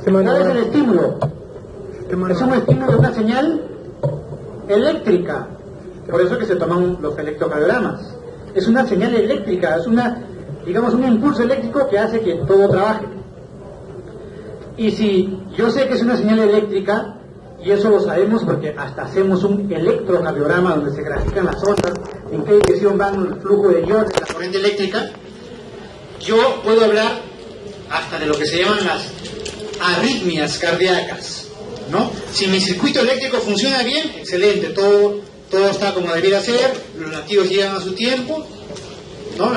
C: ¿Cuál es el estímulo? Es un estímulo de una señal eléctrica. Por eso que se toman los electrocardiogramas. Es una señal eléctrica, es digamos, un impulso eléctrico que hace que todo trabaje. Y si yo sé que es una señal eléctrica, y eso lo sabemos porque hasta hacemos un electrocardiograma donde se grafican las ondas, en qué dirección van el flujo de iones, la corriente eléctrica, yo puedo hablar hasta de lo que se llaman arritmias cardíacas, ¿no? Si mi circuito eléctrico funciona bien, excelente, todo está como debiera ser, los latidos llegan a su tiempo, ¿no?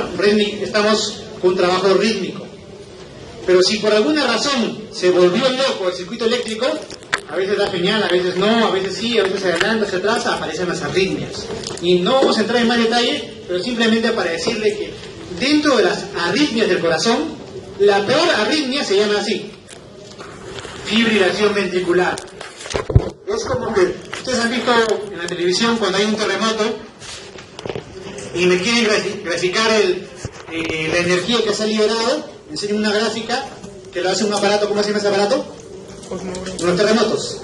C: Estamos con un trabajo rítmico. Pero si por alguna razón se volvió loco el circuito eléctrico, a veces da genial, a veces no, a veces sí, a veces se adelanta, se atrasa, aparecen las arritmias. Y no vamos a entrar en más detalle, pero simplemente para decirle que dentro de las arritmias del corazón, la peor arritmia se llama así: fibrilación ventricular. Es como que ustedes han visto en la televisión cuando hay un terremoto y me quieren graficar la energía que se ha liberado. Enseño una gráfica que lo hace un aparato. ¿Cómo se llama ese aparato? Los terremotos.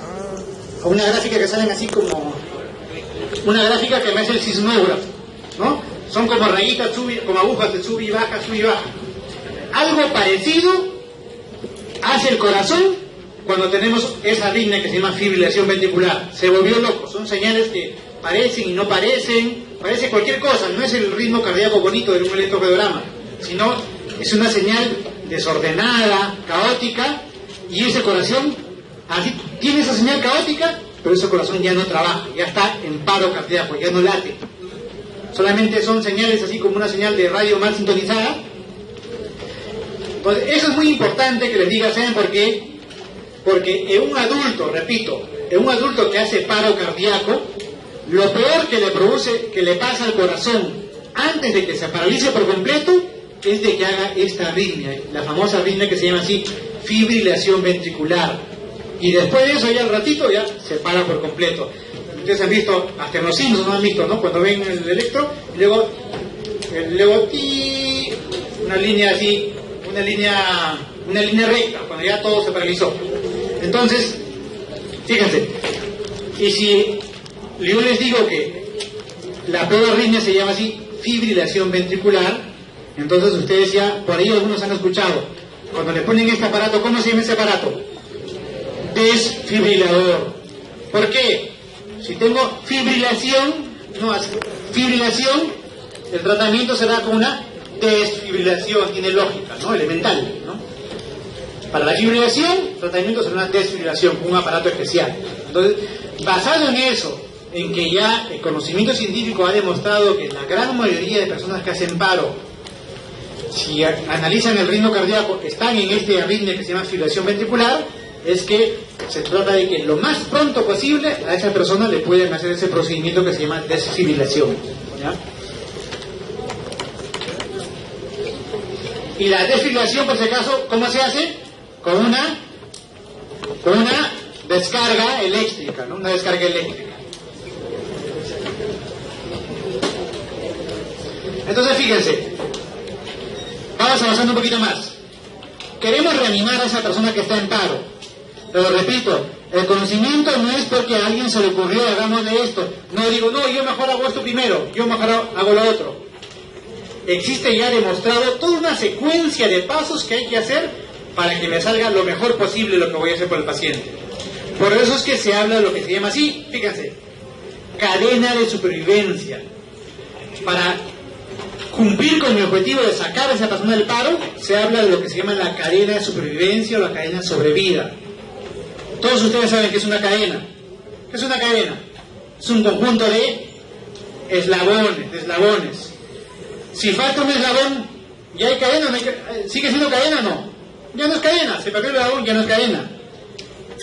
C: O una gráfica que salen así como una gráfica que me hace el sismógrafo, ¿no? Son como rayitas, como agujas de sube y baja, sube y baja. Algo parecido hace el corazón cuando tenemos esa arritmia que se llama fibrilación ventricular. Se volvió loco. Son señales que parecen y no parecen, parece cualquier cosa. No es el ritmo cardíaco bonito de un electrocardiograma, sino es una señal desordenada, caótica, y ese corazón así tiene esa señal caótica, pero ese corazón ya no trabaja, ya está en paro cardíaco, ya no late. Solamente son señales así como una señal de radio mal sintonizada. Entonces, eso es muy importante que les diga. ¿Saben por qué? Porque en un adulto, repito, en un adulto que hace paro cardíaco, lo peor que le pasa al corazón antes de que se paralice por completo es de que haga esta arritmia, la famosa arritmia que se llama así fibrilación ventricular. Y después de eso, ya al ratito, ya se para por completo. Ustedes han visto, hasta en los signos no han visto, ¿no? Cuando ven el electro, y luego una línea así, una línea recta, cuando ya todo se paralizó. Entonces, fíjense, y si yo les digo que la peor arritmia se llama así fibrilación ventricular, entonces ustedes ya, por ahí algunos han escuchado, cuando le ponen este aparato, ¿cómo se llama ese aparato? Desfibrilador. ¿Por qué? Si tengo fibrilación, el tratamiento será con una desfibrilación, tiene lógica, ¿no? Elemental, ¿no? Para la fibrilación, el tratamiento será una desfibrilación con un aparato especial. Entonces, basado en eso, en que ya el conocimiento científico ha demostrado que la gran mayoría de personas que hacen paro, si analizan el ritmo cardíaco, están en este arritmia que se llama fibrilación ventricular, es que se trata de que lo más pronto posible a esa persona le pueden hacer ese procedimiento que se llama desfibrilación, ¿ya? Y la desfibrilación, por si acaso, ¿cómo se hace? Con una descarga eléctrica, ¿no? Una descarga eléctrica. Entonces, fíjense, vamos avanzando un poquito más. Queremos reanimar a esa persona que está en paro. Pero repito, el conocimiento no es porque a alguien se le ocurrió, hagamos de esto. No digo, no, yo mejor hago esto primero, yo mejor hago lo otro. Existe ya demostrado toda una secuencia de pasos que hay que hacer para que me salga lo mejor posible lo que voy a hacer por el paciente. Por eso es que se habla de lo que se llama así, fíjense, cadena de supervivencia. Para cumplir con mi objetivo de sacar a esa persona del paro, se habla de lo que se llama la cadena de supervivencia o la cadena de sobrevida. Todos ustedes saben que es una cadena. ¿Qué es una cadena? Es un conjunto de eslabones. Si falta un eslabón, ¿ya hay cadena? ¿Sigue siendo cadena o no? Ya no es cadena, se perdió el eslabón, ya no es cadena.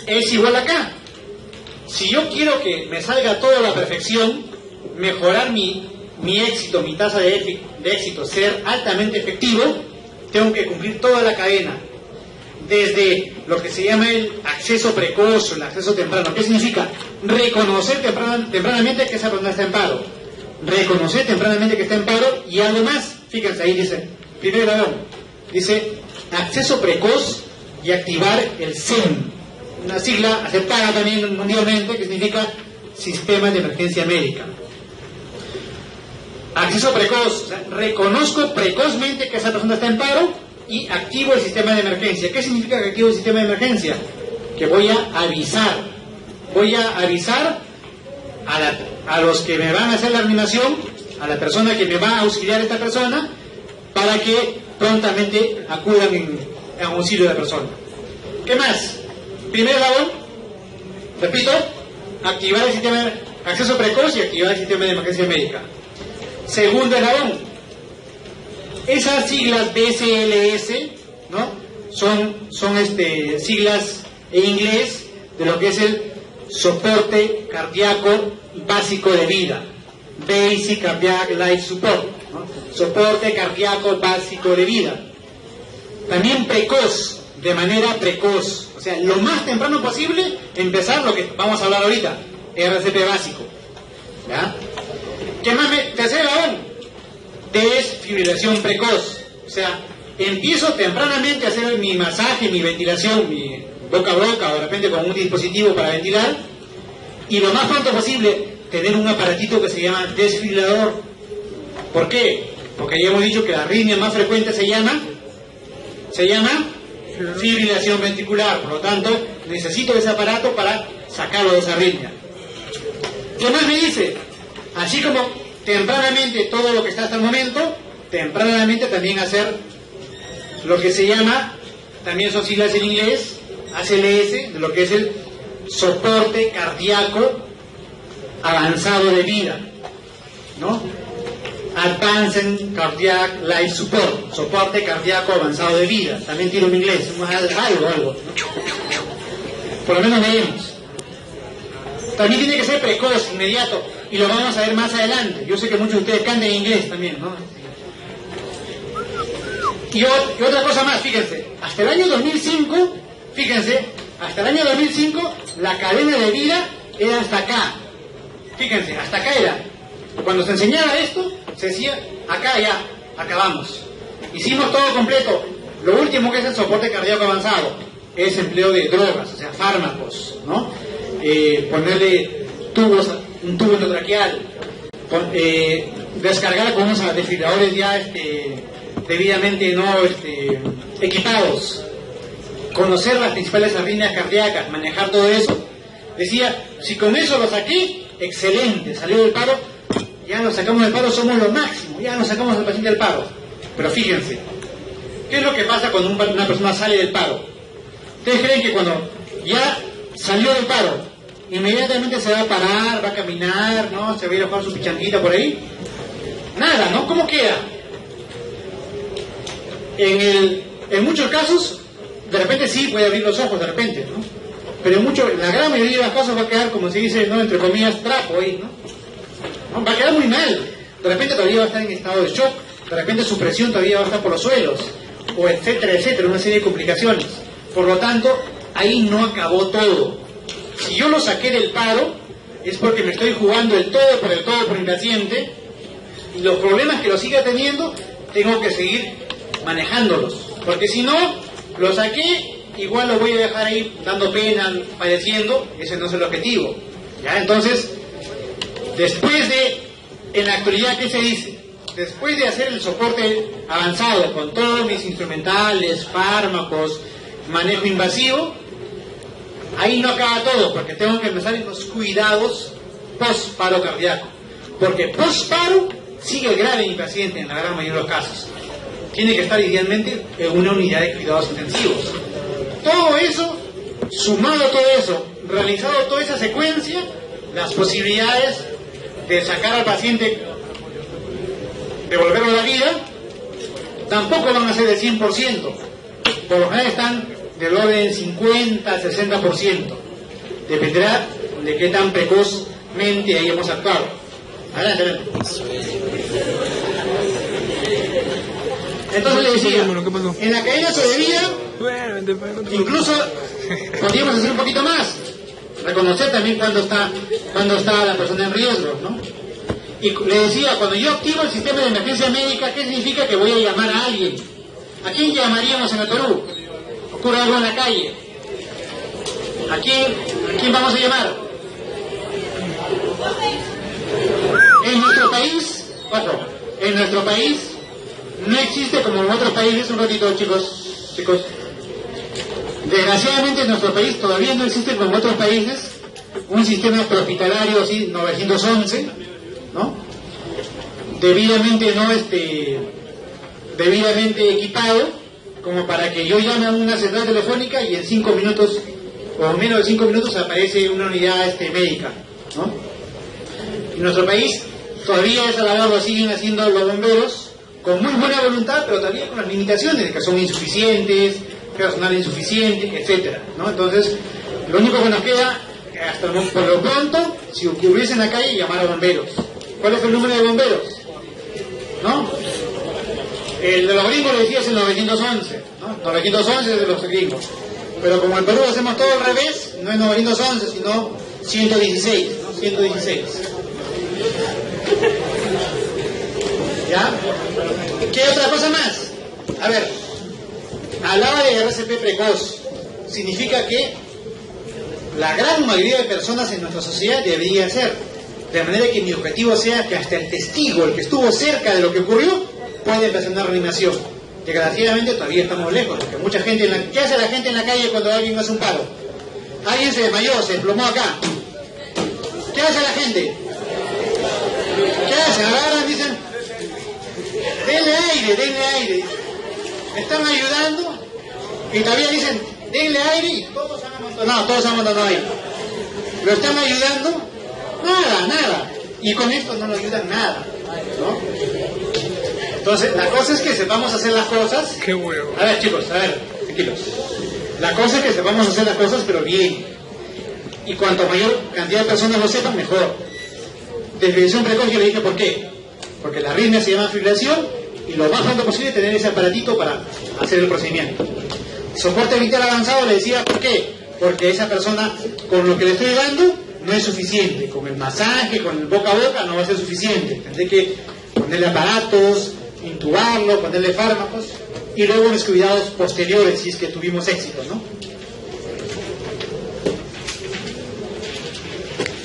C: Es igual acá. Si yo quiero que me salga todo a la perfección, mejorar mi éxito, mi tasa de éxito, ser altamente efectivo, tengo que cumplir toda la cadena. Desde lo que se llama el acceso precoz, el acceso temprano. ¿Qué significa? Reconocer tempranamente que esa persona está en paro. Reconocer tempranamente que está en paro y algo más. Fíjense, ahí dice, primero dice acceso precoz y activar el SEM. Una sigla aceptada también mundialmente que significa Sistema de Emergencia Médica. Acceso precoz, o sea, reconozco precozmente que esa persona está en paro y activo el sistema de emergencia. ¿Qué significa que activo el sistema de emergencia? Que voy a avisar a los que me van a hacer la reanimación, a la persona que me va a auxiliar a esta persona, para que prontamente acudan en auxilio de la persona. ¿Qué más? Primer eslabón, repito, activar el sistema de acceso precoz y activar el sistema de emergencia médica. Segundo eslabón, esas siglas BCLS, ¿no? Son siglas en inglés de lo que es el soporte cardíaco básico de vida. Basic Cardiac Life Support, ¿no? Soporte cardíaco básico de vida. También precoz, de manera precoz, o sea, lo más temprano posible empezar lo que vamos a hablar ahorita, RCP básico. ¿Ya? ¿Qué más? Tercer eslabón, desfibrilación precoz, o sea, empiezo tempranamente a hacer mi masaje, mi ventilación, mi boca a boca o de repente con un dispositivo para ventilar, y lo más pronto posible tener un aparatito que se llama desfibrilador. ¿Por qué? Porque ya hemos dicho que la arritmia más frecuente se llama fibrilación ventricular, por lo tanto necesito ese aparato para sacarlo de esa arritmia. ¿Qué más me dice? Así como tempranamente todo lo que está hasta el momento, tempranamente también hacer lo que se llama, también son siglas en inglés, ACLS, de lo que es el soporte cardíaco avanzado de vida, ¿no? Advanced Cardiac Life Support, soporte cardíaco avanzado de vida, también tiene un inglés, algo, ¿no? Por lo menos leemos. También tiene que ser precoz, inmediato, y lo vamos a ver más adelante. Yo sé que muchos de ustedes cantan en inglés también, ¿no? Y otra cosa más, fíjense, hasta el año 2005, fíjense, hasta el año 2005 la cadena de vida era hasta acá. Fíjense, hasta acá era. Cuando se enseñaba esto, se decía, acá ya, acabamos. Hicimos todo completo. Lo último que es el soporte cardíaco avanzado es empleo de drogas, o sea, fármacos, ¿no? Ponerle un tubo endotraqueal, descargar con unos desfibriladores ya debidamente no equipados, conocer las principales arritmias cardíacas, manejar todo eso. Decía, si con eso lo saqué, excelente, salió del paro, ya lo sacamos del paro, somos lo máximo, ya nos sacamos al paciente del paro. Pero fíjense, ¿qué es lo que pasa cuando una persona sale del paro? ¿Ustedes creen que cuando ya salió del paro, inmediatamente se va a parar, va a caminar, ¿no? Se va a ir a jugar su pichanguita por ahí? Nada, ¿no? ¿Cómo queda? En muchos casos, de repente sí puede abrir los ojos, de repente, ¿no? Pero en la gran mayoría de las cosas va a quedar, como se dice, ¿no? Entre comillas, trapo ahí, ¿no? Va a quedar muy mal. De repente todavía va a estar en estado de shock, de repente su presión todavía va a estar por los suelos, o etcétera, etcétera, una serie de complicaciones. Por lo tanto, ahí no acabó todo. Si yo lo saqué del paro, es porque me estoy jugando el todo por el paciente, y los problemas que lo siga teniendo, tengo que seguir manejándolos. Porque si no, lo saqué, igual lo voy a dejar ahí dando pena, padeciendo, ese no es el objetivo. ¿Ya? Entonces, en la actualidad, ¿qué se dice? Después de hacer el soporte avanzado con todos mis instrumentales, fármacos, manejo invasivo, ahí no acaba todo, porque tengo que empezar en los cuidados post-paro cardíaco. Porque post-paro sigue grave mi paciente en la gran mayoría de los casos. Tiene que estar idealmente en una unidad de cuidados intensivos. Todo eso, sumado a todo eso, realizado toda esa secuencia, las posibilidades de sacar al paciente, devolverlo a la vida, tampoco van a ser del 100%. Por lo general están del orden 50, 60%. Dependerá de qué tan precozmente hayamos actuado. Adelante, adelante. Entonces le decía, en la cadena de vida, incluso podríamos hacer un poquito más, reconocer también cuando está la persona en riesgo, ¿no? Y le decía, cuando yo activo el sistema de emergencia médica, ¿qué significa? Que voy a llamar a alguien. ¿A quién llamaríamos en el Perú? Ocurre algo en la calle. ¿A quién vamos a llamar? En nuestro país, en nuestro país no existe como en otros países, un ratito chicos, desgraciadamente en nuestro país todavía no existe como en otros países un sistema prehospitalario así, 911, ¿no? Debidamente equipado como para que yo llame a una central telefónica y en 5 minutos, o menos de 5 minutos, aparece una unidad médica, ¿no? En nuestro país todavía esa labor lo siguen haciendo los bomberos con muy buena voluntad, pero todavía con las limitaciones de que son insuficientes, personal insuficiente, etcétera, ¿no? Entonces, lo único que nos queda, hasta por lo pronto, si ocurriese en la calle, llamar a bomberos. ¿Cuál es el número de bomberos? ¿No? El de los gringos lo decía es el 911, ¿no? 911 es de los gringos. Pero como en Perú hacemos todo al revés, no es 911, sino 116, ¿no? 116. ¿Ya? ¿Qué otra cosa más? A ver, hablaba de RCP precoz. Significa que la gran mayoría de personas en nuestra sociedad debería ser. De manera que mi objetivo sea que hasta el testigo, el que estuvo cerca de lo que ocurrió, pueda empezar una reanimación. Desgraciadamente todavía estamos lejos, porque mucha gente... ¿Qué hace la gente en la calle cuando alguien hace un paro? Alguien se desmayó, se desplomó acá. ¿Qué hace la gente? ¿Qué hace? Agarran, dicen... denle aire. Me están ayudando y todavía dicen, denle aire y todos se han amontonado ahí. ¿Lo están ayudando? Nada. Y con esto no nos ayudan nada, ¿no? Entonces, la cosa es que sepamos hacer las cosas.
B: Qué huevo.
C: A ver, chicos, tranquilos. La cosa es que sepamos hacer las cosas, pero bien. Y cuanto mayor cantidad de personas lo sepan, mejor. Desviación precoz, yo le dije por qué. Porque la arritmia se llama fibrilación y lo más pronto posible tener ese aparatito para hacer el procedimiento. Soporte vital avanzado, le decía por qué. Porque esa persona, con lo que le estoy dando, no es suficiente. Con el masaje, con el boca a boca, no va a ser suficiente. Tendré que ponerle aparatos, intubarlo, ponerle fármacos y luego los cuidados posteriores si es que tuvimos éxito, ¿no?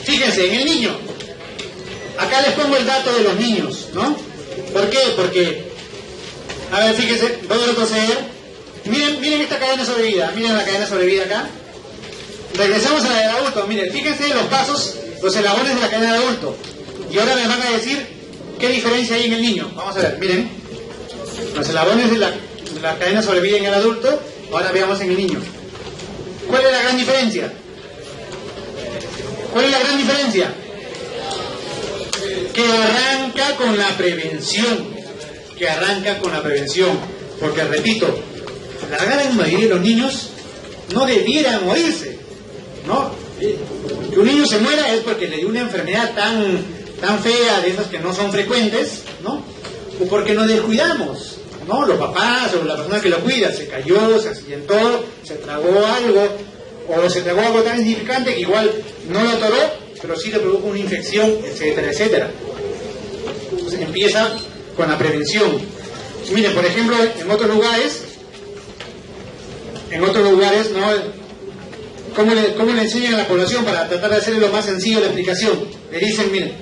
C: Fíjense, en el niño, acá les pongo el dato de los niños, ¿no? ¿Por qué? Porque, a ver, fíjense, voy a retroceder. Miren esta cadena sobrevida, miren la cadena sobrevida acá. Regresamos a la del adulto, miren, fíjense los pasos, los eslabones de la cadena del adulto. Y ahora me van a decir qué diferencia hay en el niño. Vamos a ver, miren, los eslabones de la cadena sobrevida en el adulto, ahora veamos en el niño. ¿Cuál es la gran diferencia? ¿Cuál es la gran diferencia? Que arranca con la prevención. Porque, repito, la gran mayoría de los niños no debieran morirse, ¿no? Que un niño se muera es porque le dio una enfermedad tan fea, de esas que no son frecuentes, ¿no? O porque nos descuidamos, ¿no? Los papás o la persona que lo cuida se cayó, se accidentó, se tragó algo, o se tragó algo tan insignificante que igual no lo atoró, pero sí le produjo una infección, etcétera, etcétera. Entonces empieza con la prevención. Miren, por ejemplo, en otros lugares, ¿no? ¿Cómo le enseñan a la población para tratar de hacerle lo más sencillo la explicación? Le dicen, miren,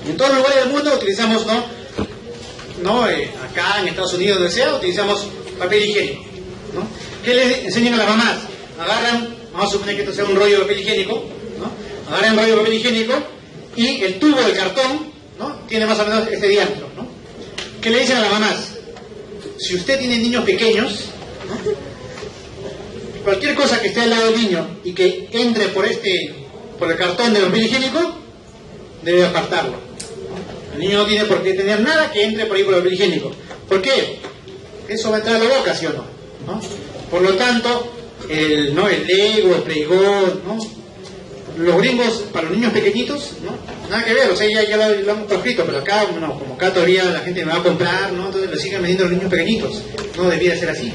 C: en todos los lugares del mundo utilizamos, acá en Estados Unidos, donde sea, utilizamos papel higiénico, ¿no? ¿Qué le enseñan a las mamás? Agarran, vamos a suponer que esto sea un rollo de papel higiénico, ¿no? Agarran el rollo de papel higiénico y el tubo de cartón, ¿no? Tiene más o menos este diámetro, ¿no? ¿Qué le dicen a las mamás? Si usted tiene niños pequeños, ¿no? Cualquier cosa que esté al lado del niño y que entre por el cartón del papel higiénico, debe apartarlo. El niño no tiene por qué tener nada que entre por ahí por el papel higiénico. ¿Por qué? Eso va a entrar a la boca, ¿sí o no? ¿No? Por lo tanto, el Lego, el Playgon, ¿no? Los gringos, para los niños pequeñitos, ¿no? Nada que ver, o sea, ya lo hemos proscrito, pero acá, no, como acá todavía la gente me va a comprar, ¿no? Entonces lo siguen vendiendo a los niños pequeñitos. No debía ser así,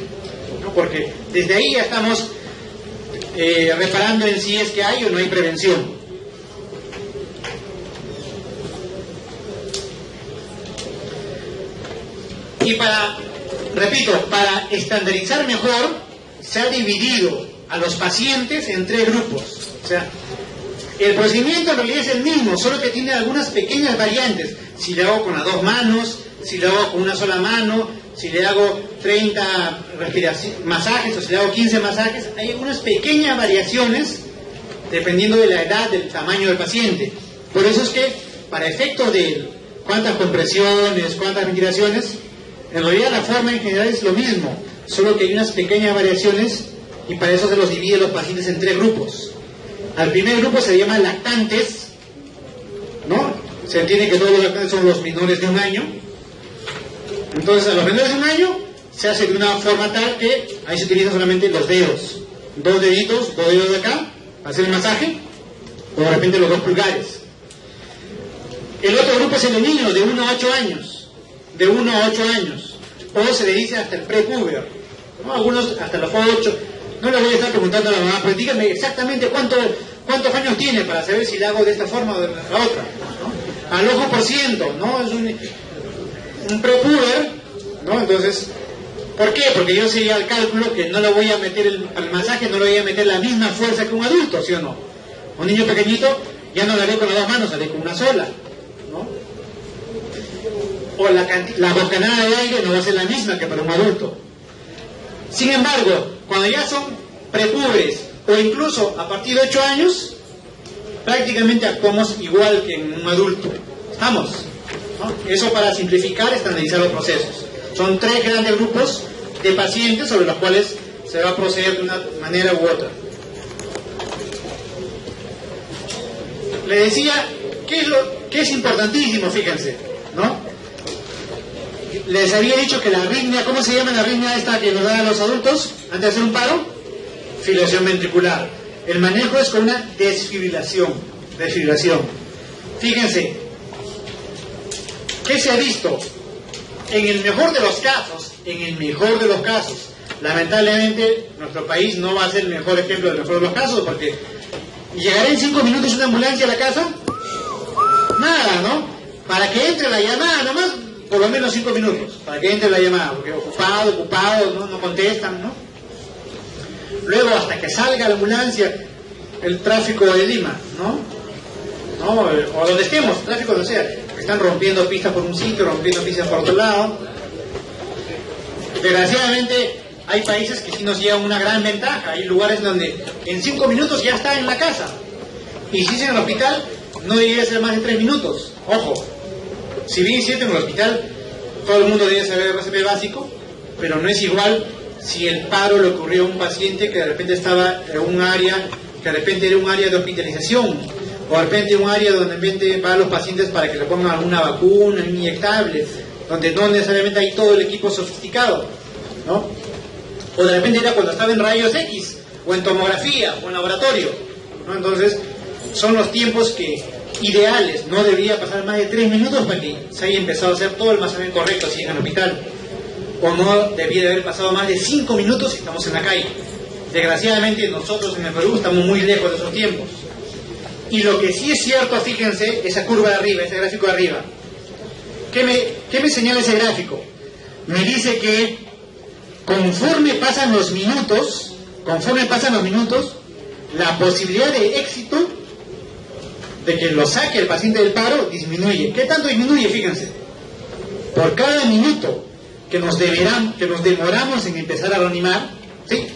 C: ¿no? Porque desde ahí ya estamos reparando en si es que hay o no hay prevención. Y para estandarizar mejor, se ha dividido a los pacientes en 3 grupos. O sea, el procedimiento en realidad es el mismo, solo que tiene algunas pequeñas variantes. Si le hago con las 2 manos, si le hago con una sola mano, si le hago 30 masajes o si le hago 15 masajes, hay algunas pequeñas variaciones dependiendo de la edad, del tamaño del paciente. Por eso es que, para efectos de cuántas compresiones, cuántas ventilaciones, En realidad la forma en general es lo mismo, solo que hay unas pequeñas variaciones y para eso se los divide los pacientes en 3 grupos. Al primer grupo se llama lactantes, ¿no? Se entiende que todos los lactantes son los menores de 1 año. Entonces a los menores de 1 año se hace de una forma tal que ahí se utilizan solamente los dedos. 2 deditos, 2 dedos de acá, para hacer el masaje, o de repente los 2 pulgares. El otro grupo es el de niños de 1 a 8 años. De 1 a 8 años. O se le dice hasta el prepuber, ¿no? Algunos hasta los 8. No les voy a estar preguntando a la mamá, pero díganme exactamente cuántos años tiene para saber si la hago de esta forma o de la otra, ¿no? Al ojo por ciento, ¿no? Es un prepuber, ¿no? Entonces, ¿por qué? Porque yo sé al cálculo que no le voy a meter al masaje, no le voy a meter la misma fuerza que un adulto, ¿sí o no? Un niño pequeñito ya no lo haré con las 2 manos, lo haré con una sola, ¿no? O la bocanada de aire no va a ser la misma que para un adulto. Sin embargo, cuando ya son prepubres o incluso a partir de 8 años, prácticamente actuamos igual que en un adulto. ¿Estamos? ¿No? Eso para simplificar, estandarizar los procesos. Son 3 grandes grupos de pacientes sobre los cuales se va a proceder de una manera u otra. Le decía, ¿qué es importantísimo? Fíjense, ¿no? Les había dicho que la arritmia, ¿cómo se llama la arritmia esta que nos da a los adultos antes de hacer un paro? Fibrilación ventricular. El manejo es con una desfibrilación. Fíjense, ¿qué se ha visto? En el mejor de los casos, lamentablemente nuestro país no va a ser el mejor ejemplo del mejor de los casos, porque ¿llegará en 5 minutos una ambulancia a la casa? Nada, ¿no? Para que entre la llamada nomás, por lo menos 5 minutos, para que entre la llamada, porque ocupado, no contestan, ¿no? Luego, hasta que salga la ambulancia, el tráfico de Lima, ¿no? O donde estemos, tráfico donde sea, están rompiendo pistas por un sitio, rompiendo pistas por otro lado. Desgraciadamente, hay países que sí nos llevan una gran ventaja, hay lugares donde en 5 minutos ya está en la casa, y si es en el hospital, no debería ser más de 3 minutos, ojo. Si bien es cierto, en el hospital todo el mundo debe saber RCP básico, pero no es igual si el paro le ocurrió a un paciente que de repente estaba en un área, que de repente era un área de hospitalización, o de repente un área donde de repente van los pacientes para que le pongan alguna vacuna, inyectable, donde no necesariamente hay todo el equipo sofisticado, ¿no? O de repente era cuando estaba en rayos X, o en tomografía, o en laboratorio, ¿no? Entonces, son los tiempos ideales, no debería pasar más de 3 minutos para que se haya empezado a hacer todo el almacenamiento correcto si en el hospital, o no debería de haber pasado más de 5 minutos si estamos en la calle. Desgraciadamente nosotros en el Perú estamos muy lejos de esos tiempos. Y lo que sí es cierto, fíjense, esa curva de arriba, ese gráfico de arriba, ¿qué me señala ese gráfico? Me dice que conforme pasan los minutos, la posibilidad de éxito de que lo saque el paciente del paro disminuye. ¿Qué tanto disminuye? Fíjense. Por cada minuto que nos demoramos en empezar a reanimar, ¿sí?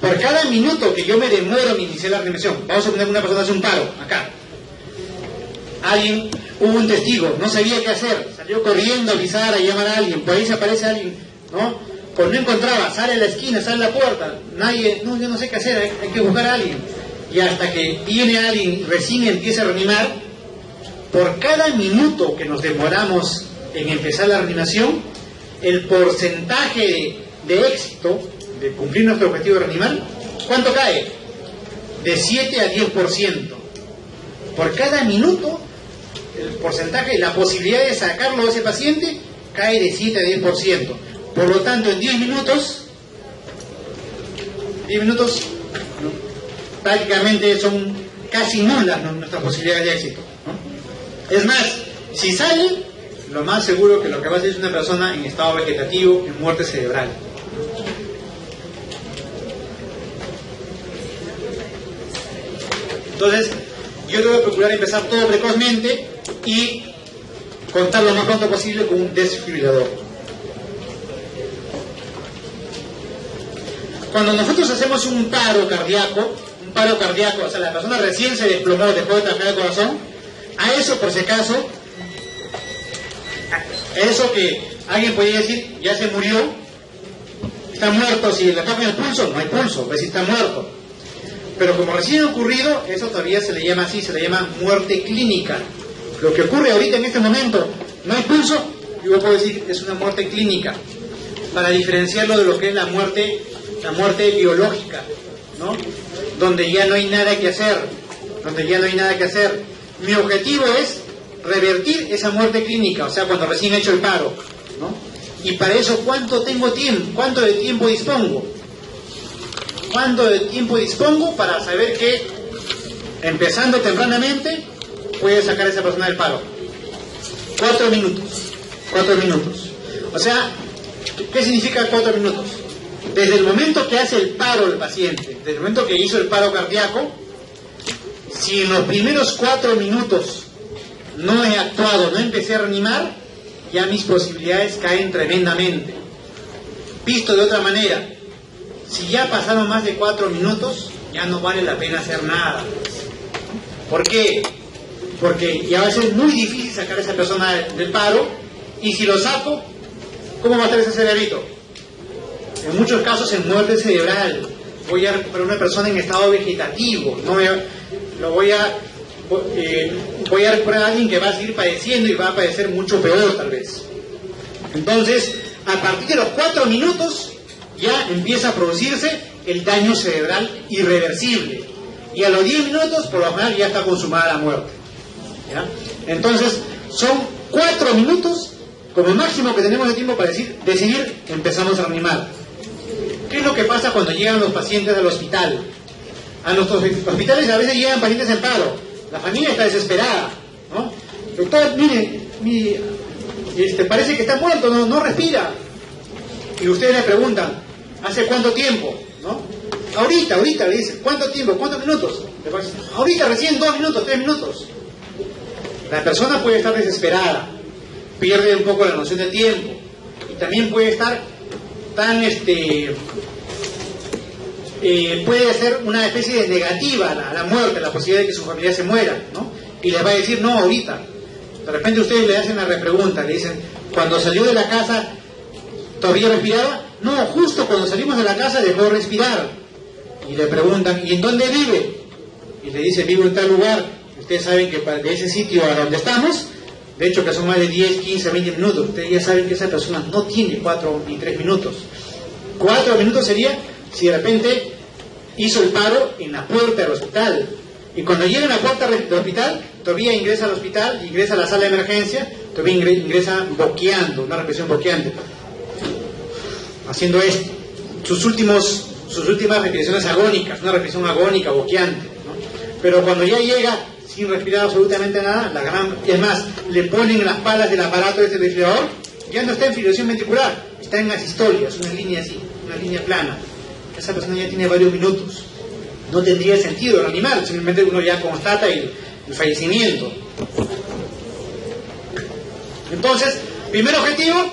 C: Por cada minuto que yo me demoro en iniciar la reanimación, vamos a poner una persona hace un paro, acá. Hubo un testigo, no sabía qué hacer, salió corriendo a avisar, a llamar a alguien, por ahí se aparece alguien, ¿no? Pues no encontraba, sale a la esquina, sale a la puerta, yo no sé qué hacer, hay que buscar a alguien. Y hasta que viene alguien, recién empieza a reanimar, por cada minuto que nos demoramos en empezar la reanimación, el porcentaje de éxito, de cumplir nuestro objetivo de reanimar, ¿cuánto cae? De 7 a 10%. Por cada minuto, el porcentaje, la posibilidad de sacarlo de ese paciente, cae de 7 a 10%. Por lo tanto, en 10 minutos, prácticamente son casi nulas nuestras posibilidades de éxito, ¿no? Es más, si sale, lo más seguro que lo que va a hacer es una persona en estado vegetativo, en muerte cerebral. Entonces, yo debo procurar empezar todo precozmente y contar lo más pronto posible con un desfibrilador. Cuando nosotros hacemos un paro cardíaco, o sea, la persona recién se desplomó, dejó de trabajar el corazón, a eso, por si acaso, eso que Alguien podría decir, ya se murió, está muerto, si le tocan el pulso, no hay pulso, pues si está muerto. Pero como recién ha ocurrido, eso todavía se le llama así, se le llama muerte clínica. Lo que ocurre ahorita en este momento, no hay pulso, yo puedo decir es una muerte clínica, para diferenciarlo de lo que es la muerte biológica, ¿no? Donde ya no hay nada que hacer, Mi objetivo es revertir esa muerte clínica, o sea, cuando recién he hecho el paro, ¿no? Y para eso, ¿cuánto de tiempo dispongo? ¿Cuánto de tiempo dispongo para saber que, empezando tempranamente, puede sacar a esa persona del paro? 4 minutos. 4 minutos. O sea, ¿qué significa 4 minutos? Desde el momento que hace el paro el paciente, desde el momento que hizo el paro cardíaco, si en los primeros 4 minutos no he actuado, no empecé a reanimar, ya mis posibilidades caen tremendamente. Visto de otra manera, si ya pasaron más de 4 minutos, ya no vale la pena hacer nada. ¿Por qué? Porque ya va a ser muy difícil sacar a esa persona del paro, y si lo saco, ¿cómo va a estar ese cerebrito? En muchos casos en muerte cerebral. Voy a recuperar una persona en estado vegetativo, voy a recuperar a alguien que va a seguir padeciendo y va a padecer mucho peor tal vez. Entonces, a partir de los 4 minutos ya empieza a producirse el daño cerebral irreversible, y a los 10 minutos por lo general ya está consumada la muerte, ¿ya? Entonces son 4 minutos como máximo que tenemos de tiempo para decidir empezamos a reanimar. ¿Qué es lo que pasa cuando llegan los pacientes al hospital? A nuestros hospitales a veces llegan pacientes en paro, la familia está desesperada, ¿no? Doctor, mire, parece que está muerto, no respira. Y ustedes le preguntan, ¿hace cuánto tiempo? ¿No? Ahorita, le dicen, ¿cuánto tiempo? ¿Cuántos minutos? Ahorita, recién 2 minutos, 3 minutos. La persona puede estar desesperada, pierde un poco la noción del tiempo, y también puede estar puede ser una especie de negativa a la muerte, la posibilidad de que su familia se muera, ¿no? Y les va a decir, no, ahorita. De repente ustedes le hacen la repregunta, le dicen, cuando salió de la casa, ¿todavía respiraba? No, justo cuando salimos de la casa dejó de respirar. Y le preguntan, ¿y en dónde vive? Y le dice, vivo en tal lugar. Ustedes saben que de ese sitio a donde estamos, de hecho que son más de 10, 15, 20 minutos, ustedes ya saben que esa persona no tiene 4 ni 3 minutos. 4 minutos sería si de repente hizo el paro en la puerta del hospital. Y cuando llega a la puerta del hospital, todavía ingresa al hospital, ingresa a la sala de emergencia, todavía ingresa boqueando, una respiración boqueante, haciendo esto, sus últimas respiraciones agónicas, una respiración agónica, boqueante, ¿no? Pero cuando ya llega sin respirar absolutamente nada, es más, le ponen en las palas del aparato de este respirador, ya no está en fibrilación ventricular, está en asistolia, es una línea así, una línea plana. Esa persona ya tiene varios minutos. No tendría sentido reanimar, simplemente uno ya constata el fallecimiento. Entonces, primer objetivo,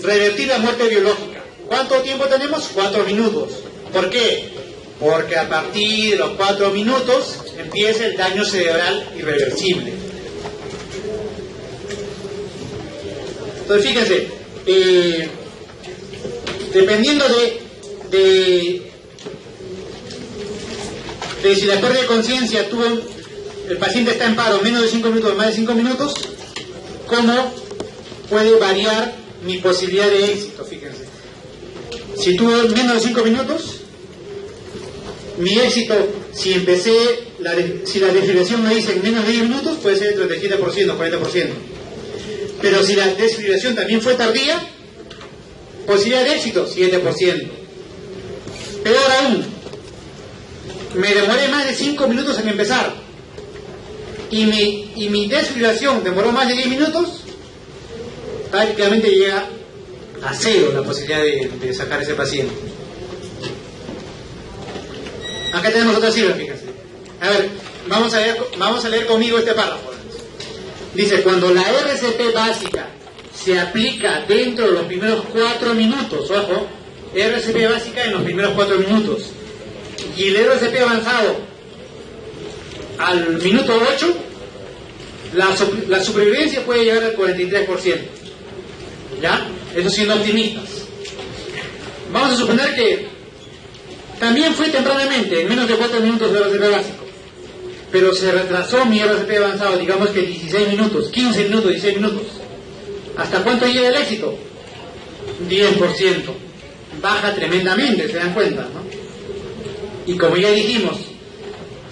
C: revertir la muerte biológica. ¿Cuánto tiempo tenemos? 4 minutos. ¿Por qué? Porque a partir de los 4 minutos empieza el daño cerebral irreversible. Entonces, fíjense, dependiendo de si la pérdida de conciencia el paciente está en paro menos de 5 minutos, más de 5 minutos, ¿cómo puede variar mi posibilidad de éxito? Fíjense, si tuvo menos de 5 minutos, mi éxito, si la desfibrilación me dice en menos de 10 minutos, puede ser el 37%, 40%. Pero si la desfibrilación también fue tardía, posibilidad de éxito, 7%. Peor aún, me demoré más de 5 minutos en empezar y mi desfibrilación demoró más de 10 minutos, prácticamente llega a 0 la posibilidad de sacar a ese paciente. Acá tenemos otra cifra, fíjense. A ver, vamos a leer conmigo este párrafo. Dice, cuando la RCP básica se aplica dentro de los primeros 4 minutos, ojo, RCP básica en los primeros 4 minutos, y el RCP avanzado al minuto 8, la supervivencia puede llegar al 43%. ¿Ya? Eso siendo optimistas. Vamos a suponer que también fue tempranamente, en menos de 4 minutos de RCP básico, pero se retrasó mi RCP avanzado, digamos que 16 minutos, 15 minutos, 16 minutos. ¿Hasta cuánto llega el éxito? 10%. Baja tremendamente, se dan cuenta, ¿no? Y como ya dijimos,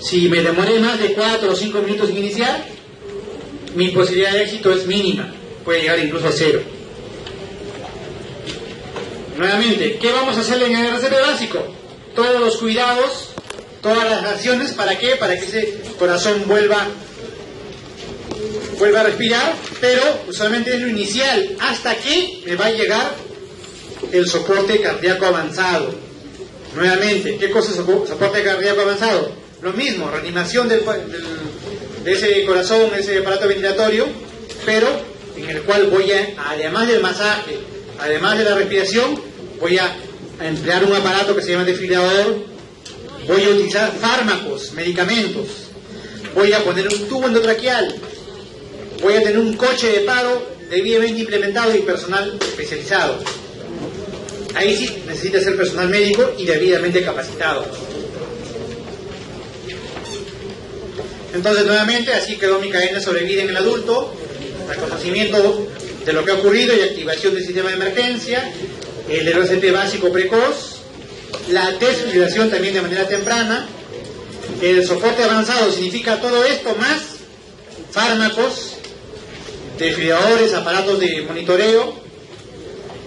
C: si me demoré más de 4 o 5 minutos en iniciar, mi posibilidad de éxito es mínima, puede llegar incluso a 0. Nuevamente, ¿qué vamos a hacer en el RCP básico? Todos los cuidados, todas las acciones, ¿para qué? Para que ese corazón vuelva a respirar, pero usualmente es lo inicial, hasta que me va a llegar el soporte cardíaco avanzado. Nuevamente, ¿qué cosa es soporte cardíaco avanzado? Lo mismo, reanimación de ese corazón, ese aparato ventilatorio, pero en el cual voy a, además del masaje, además de la respiración, voy a emplear un aparato que se llama desfibrilador, voy a utilizar fármacos, medicamentos, voy a poner un tubo endotraqueal, voy a tener un coche de paro debidamente implementado y personal especializado. Ahí sí necesita ser personal médico y debidamente capacitado. Entonces, nuevamente, así quedó mi cadena de sobrevida en el adulto: reconocimiento de lo que ha ocurrido y activación del sistema de emergencia, el RCP básico precoz, la desfibrilación también de manera temprana, el soporte avanzado significa todo esto más fármacos, desfibriladores, aparatos de monitoreo,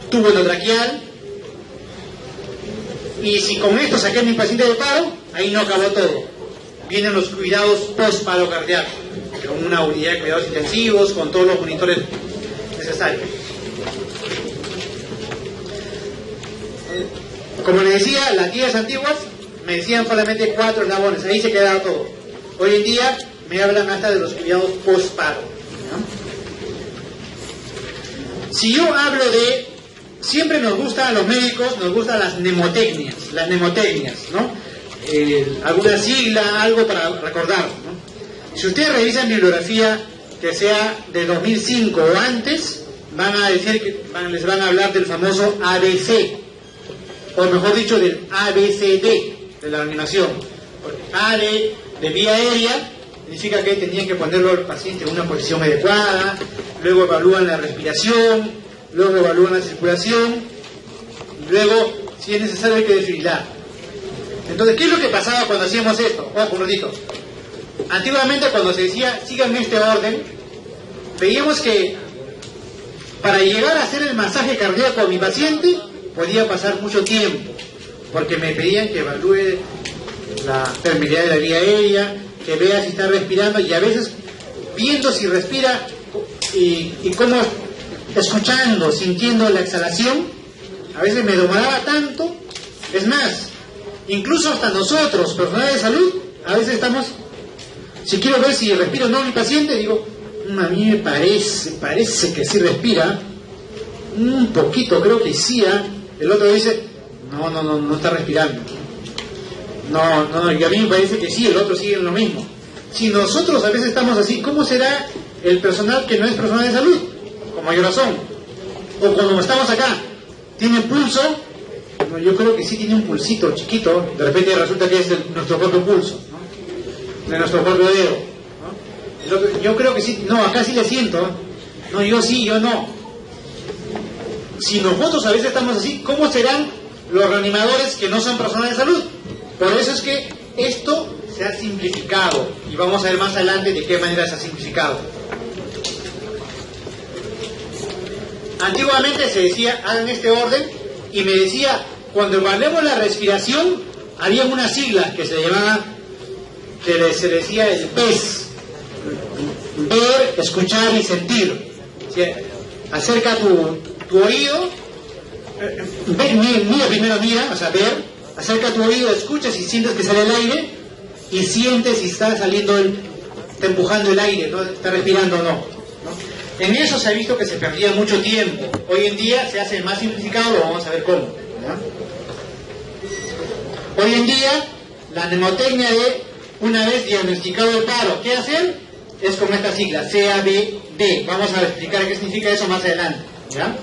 C: tubo endotraqueal. Y si con esto saqué a mi paciente de paro, ahí no acabó todo. Vienen los cuidados post-paro cardíaco, con una unidad de cuidados intensivos, con todos los monitores necesarios. Como les decía, las guías antiguas me decían solamente 4 eslabones, ahí se quedaba todo. Hoy en día me hablan hasta de los cuidados post-paro, ¿no? Si yo hablo de... Siempre nos gusta a los médicos, nos gustan las mnemotecnias, ¿no? Alguna sigla, algo para recordar, ¿no? Si ustedes revisan bibliografía que sea de 2005 o antes, van a decir que les van a hablar del famoso ABC, o mejor dicho, del ABCD de la animación. Porque A de vía aérea significa que tenían que ponerlo al paciente en una posición adecuada, luego evalúan la respiración, luego evalúan la circulación, luego, si es necesario, hay que desfibrilar. Entonces, ¿qué es lo que pasaba cuando hacíamos esto? Ojo, un ratito. Antiguamente, cuando se decía, sigan este orden, veíamos que para llegar a hacer el masaje cardíaco a mi paciente, podía pasar mucho tiempo, porque me pedían que evalúe la permeabilidad de la vía aérea, que vea si está respirando, y a veces, viendo si respira y cómo... escuchando, sintiendo la exhalación, a veces me demoraba tanto. Es más, incluso hasta nosotros, personal de salud, a veces estamos, si quiero ver si respiro o no mi paciente, digo, a mí me parece que sí respira, un poquito, creo que sí, el otro dice, no está respirando, y a mí me parece que sí, el otro sigue en lo mismo. Si nosotros a veces estamos así, ¿cómo será el personal que no es personal de salud? Con mayor razón. O cuando estamos acá, ¿tiene pulso? No, yo creo que sí tiene un pulsito chiquito, de repente resulta que es nuestro propio pulso, ¿no? De nuestro propio dedo, ¿no? Yo creo que sí, no, acá sí le siento, no, yo sí, yo no. Si nosotros a veces estamos así, ¿cómo serán los reanimadores que no son personas de salud? Por eso es que esto se ha simplificado, y vamos a ver más adelante de qué manera se ha simplificado. Antiguamente se decía, hagan este orden, y me decía, cuando evaluemos la respiración, había unas siglas que se llamaban, se decía el PES, ver, escuchar y sentir. O sea, acerca tu oído, mira, o sea, ver, acerca tu oído, escuchas y sientes que sale el aire, y sientes si está saliendo, está empujando el aire, ¿no? Está respirando o no. En eso se ha visto que se perdía mucho tiempo. Hoy en día se hace más simplificado, lo vamos a ver cómo, ¿no? Hoy en día, la mnemotecnia de una vez diagnosticado el paro, ¿qué hacer? Es con esta sigla, CABD. Vamos a explicar qué significa eso más adelante, ¿ya?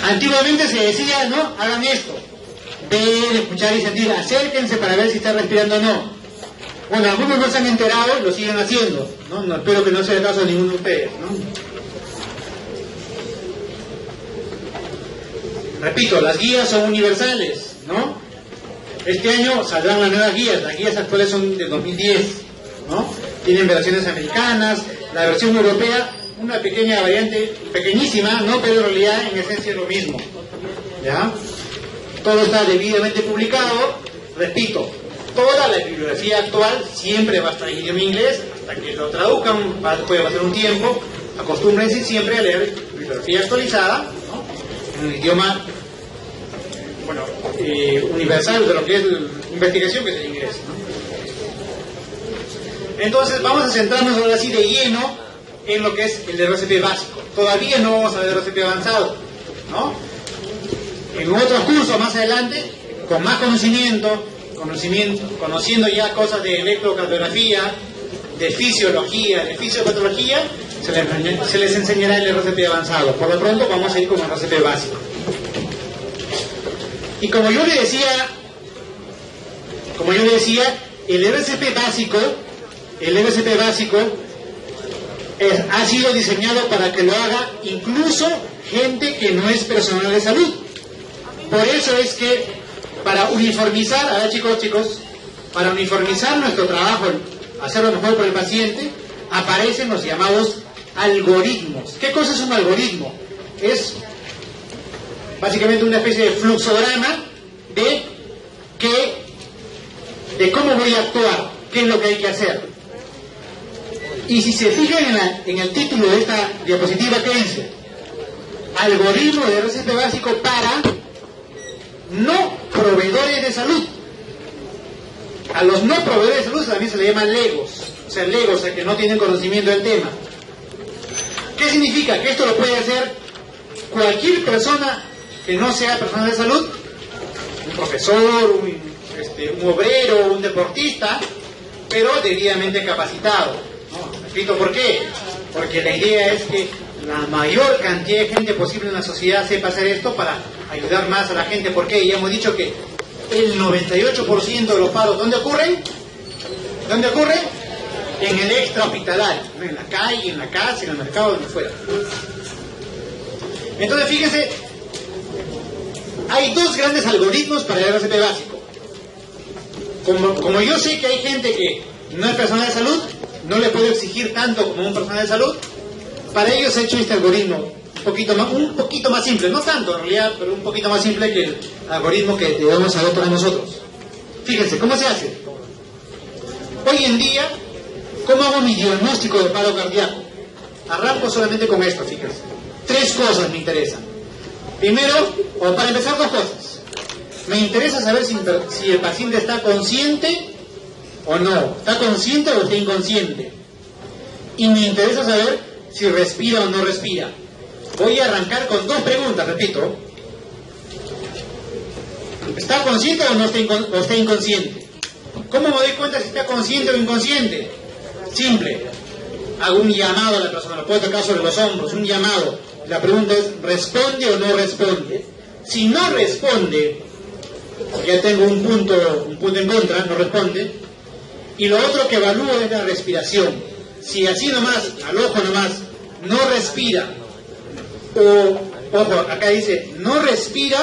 C: Antiguamente se decía, ¿no? Hagan esto. Ver, escuchar y sentir. Acérquense para ver si está respirando o no. Bueno, algunos no se han enterado y lo siguen haciendo, ¿no? No, espero que no sea el caso de ninguno de ustedes, ¿no? Repito, las guías son universales, ¿no? Este año saldrán las nuevas las guías actuales son de 2010, ¿no? Tienen versiones americanas, la versión europea, una pequeña variante, pequeñísima, ¿no? Pero en realidad en esencia es lo mismo, ¿ya? Todo está debidamente publicado, repito, toda la bibliografía actual siempre va a estar en idioma inglés, hasta que lo traduzcan, puede pasar un tiempo, acostúmbrense siempre a leer bibliografía actualizada, ¿no? En un idioma, bueno, universal de lo que es la investigación, que es el inglés, ¿no? Entonces vamos a centrarnos ahora sí de lleno en lo que es el RCP básico. Todavía no vamos a ver RCP avanzado, ¿no? En otros cursos más adelante, con más conociendo ya cosas de electrocardiografía, de fisiología, de fisiopatología, se les enseñará el RCP avanzado. Por lo pronto vamos a ir con el RCP básico. Y como yo le decía, el RCP básico ha sido diseñado para que lo haga incluso gente que no es personal de salud. Por eso es que para uniformizar, a ver chicos, para uniformizar nuestro trabajo, hacerlo mejor por el paciente, aparecen los llamados algoritmos. ¿Qué cosa es un algoritmo? Es básicamente una especie de fluxograma de cómo voy a actuar, qué es lo que hay que hacer. Y si se fijan en el título de esta diapositiva, ¿qué dice? Algoritmo de RCP básico para no proveedores de salud. A los no proveedores de salud también se le llaman legos, o sea, que no tienen conocimiento del tema. ¿Qué significa? Que esto lo puede hacer cualquier persona que no sea personal de salud, un profesor, un obrero, un deportista, pero debidamente capacitado, ¿no? ¿Repito por qué? Porque la idea es que la mayor cantidad de gente posible en la sociedad sepa hacer esto para ayudar más a la gente. ¿Por qué? Ya hemos dicho que el 98% de los paros, ¿dónde ocurren? ¿Dónde ocurren? En el extrahospitalario, ¿no? En la calle, en la casa, en el mercado, donde fuera. Entonces, fíjense, hay dos grandes algoritmos para el RCP básico. Como yo sé que hay gente que no es personal de salud, no le puedo exigir tanto como un personal de salud, para ellos he hecho este algoritmo un poquito más simple, no tanto en realidad, pero un poquito más simple que el algoritmo que debemos saber para nosotros. Fíjense, ¿cómo se hace? Hoy en día, ¿cómo hago mi diagnóstico de paro cardíaco? Arranco solamente con esto, fíjense. 3 cosas me interesan. Primero, o para empezar, 2 cosas. Me interesa saber si el paciente está consciente o no. ¿Está consciente o está inconsciente? Y me interesa saber si respira o no respira. Voy a arrancar con 2 preguntas, repito. ¿Está consciente o no está inconsciente? ¿Cómo me doy cuenta si está consciente o inconsciente? Simple. Hago un llamado a la persona, lo puedo tocar sobre los hombros, un llamado. La pregunta es, ¿responde o no responde? Si no responde, ya tengo un punto en contra, no responde. Y lo otro que evalúo es la respiración. Si así nomás, al ojo nomás, no respira, o, ojo, acá dice, no respira,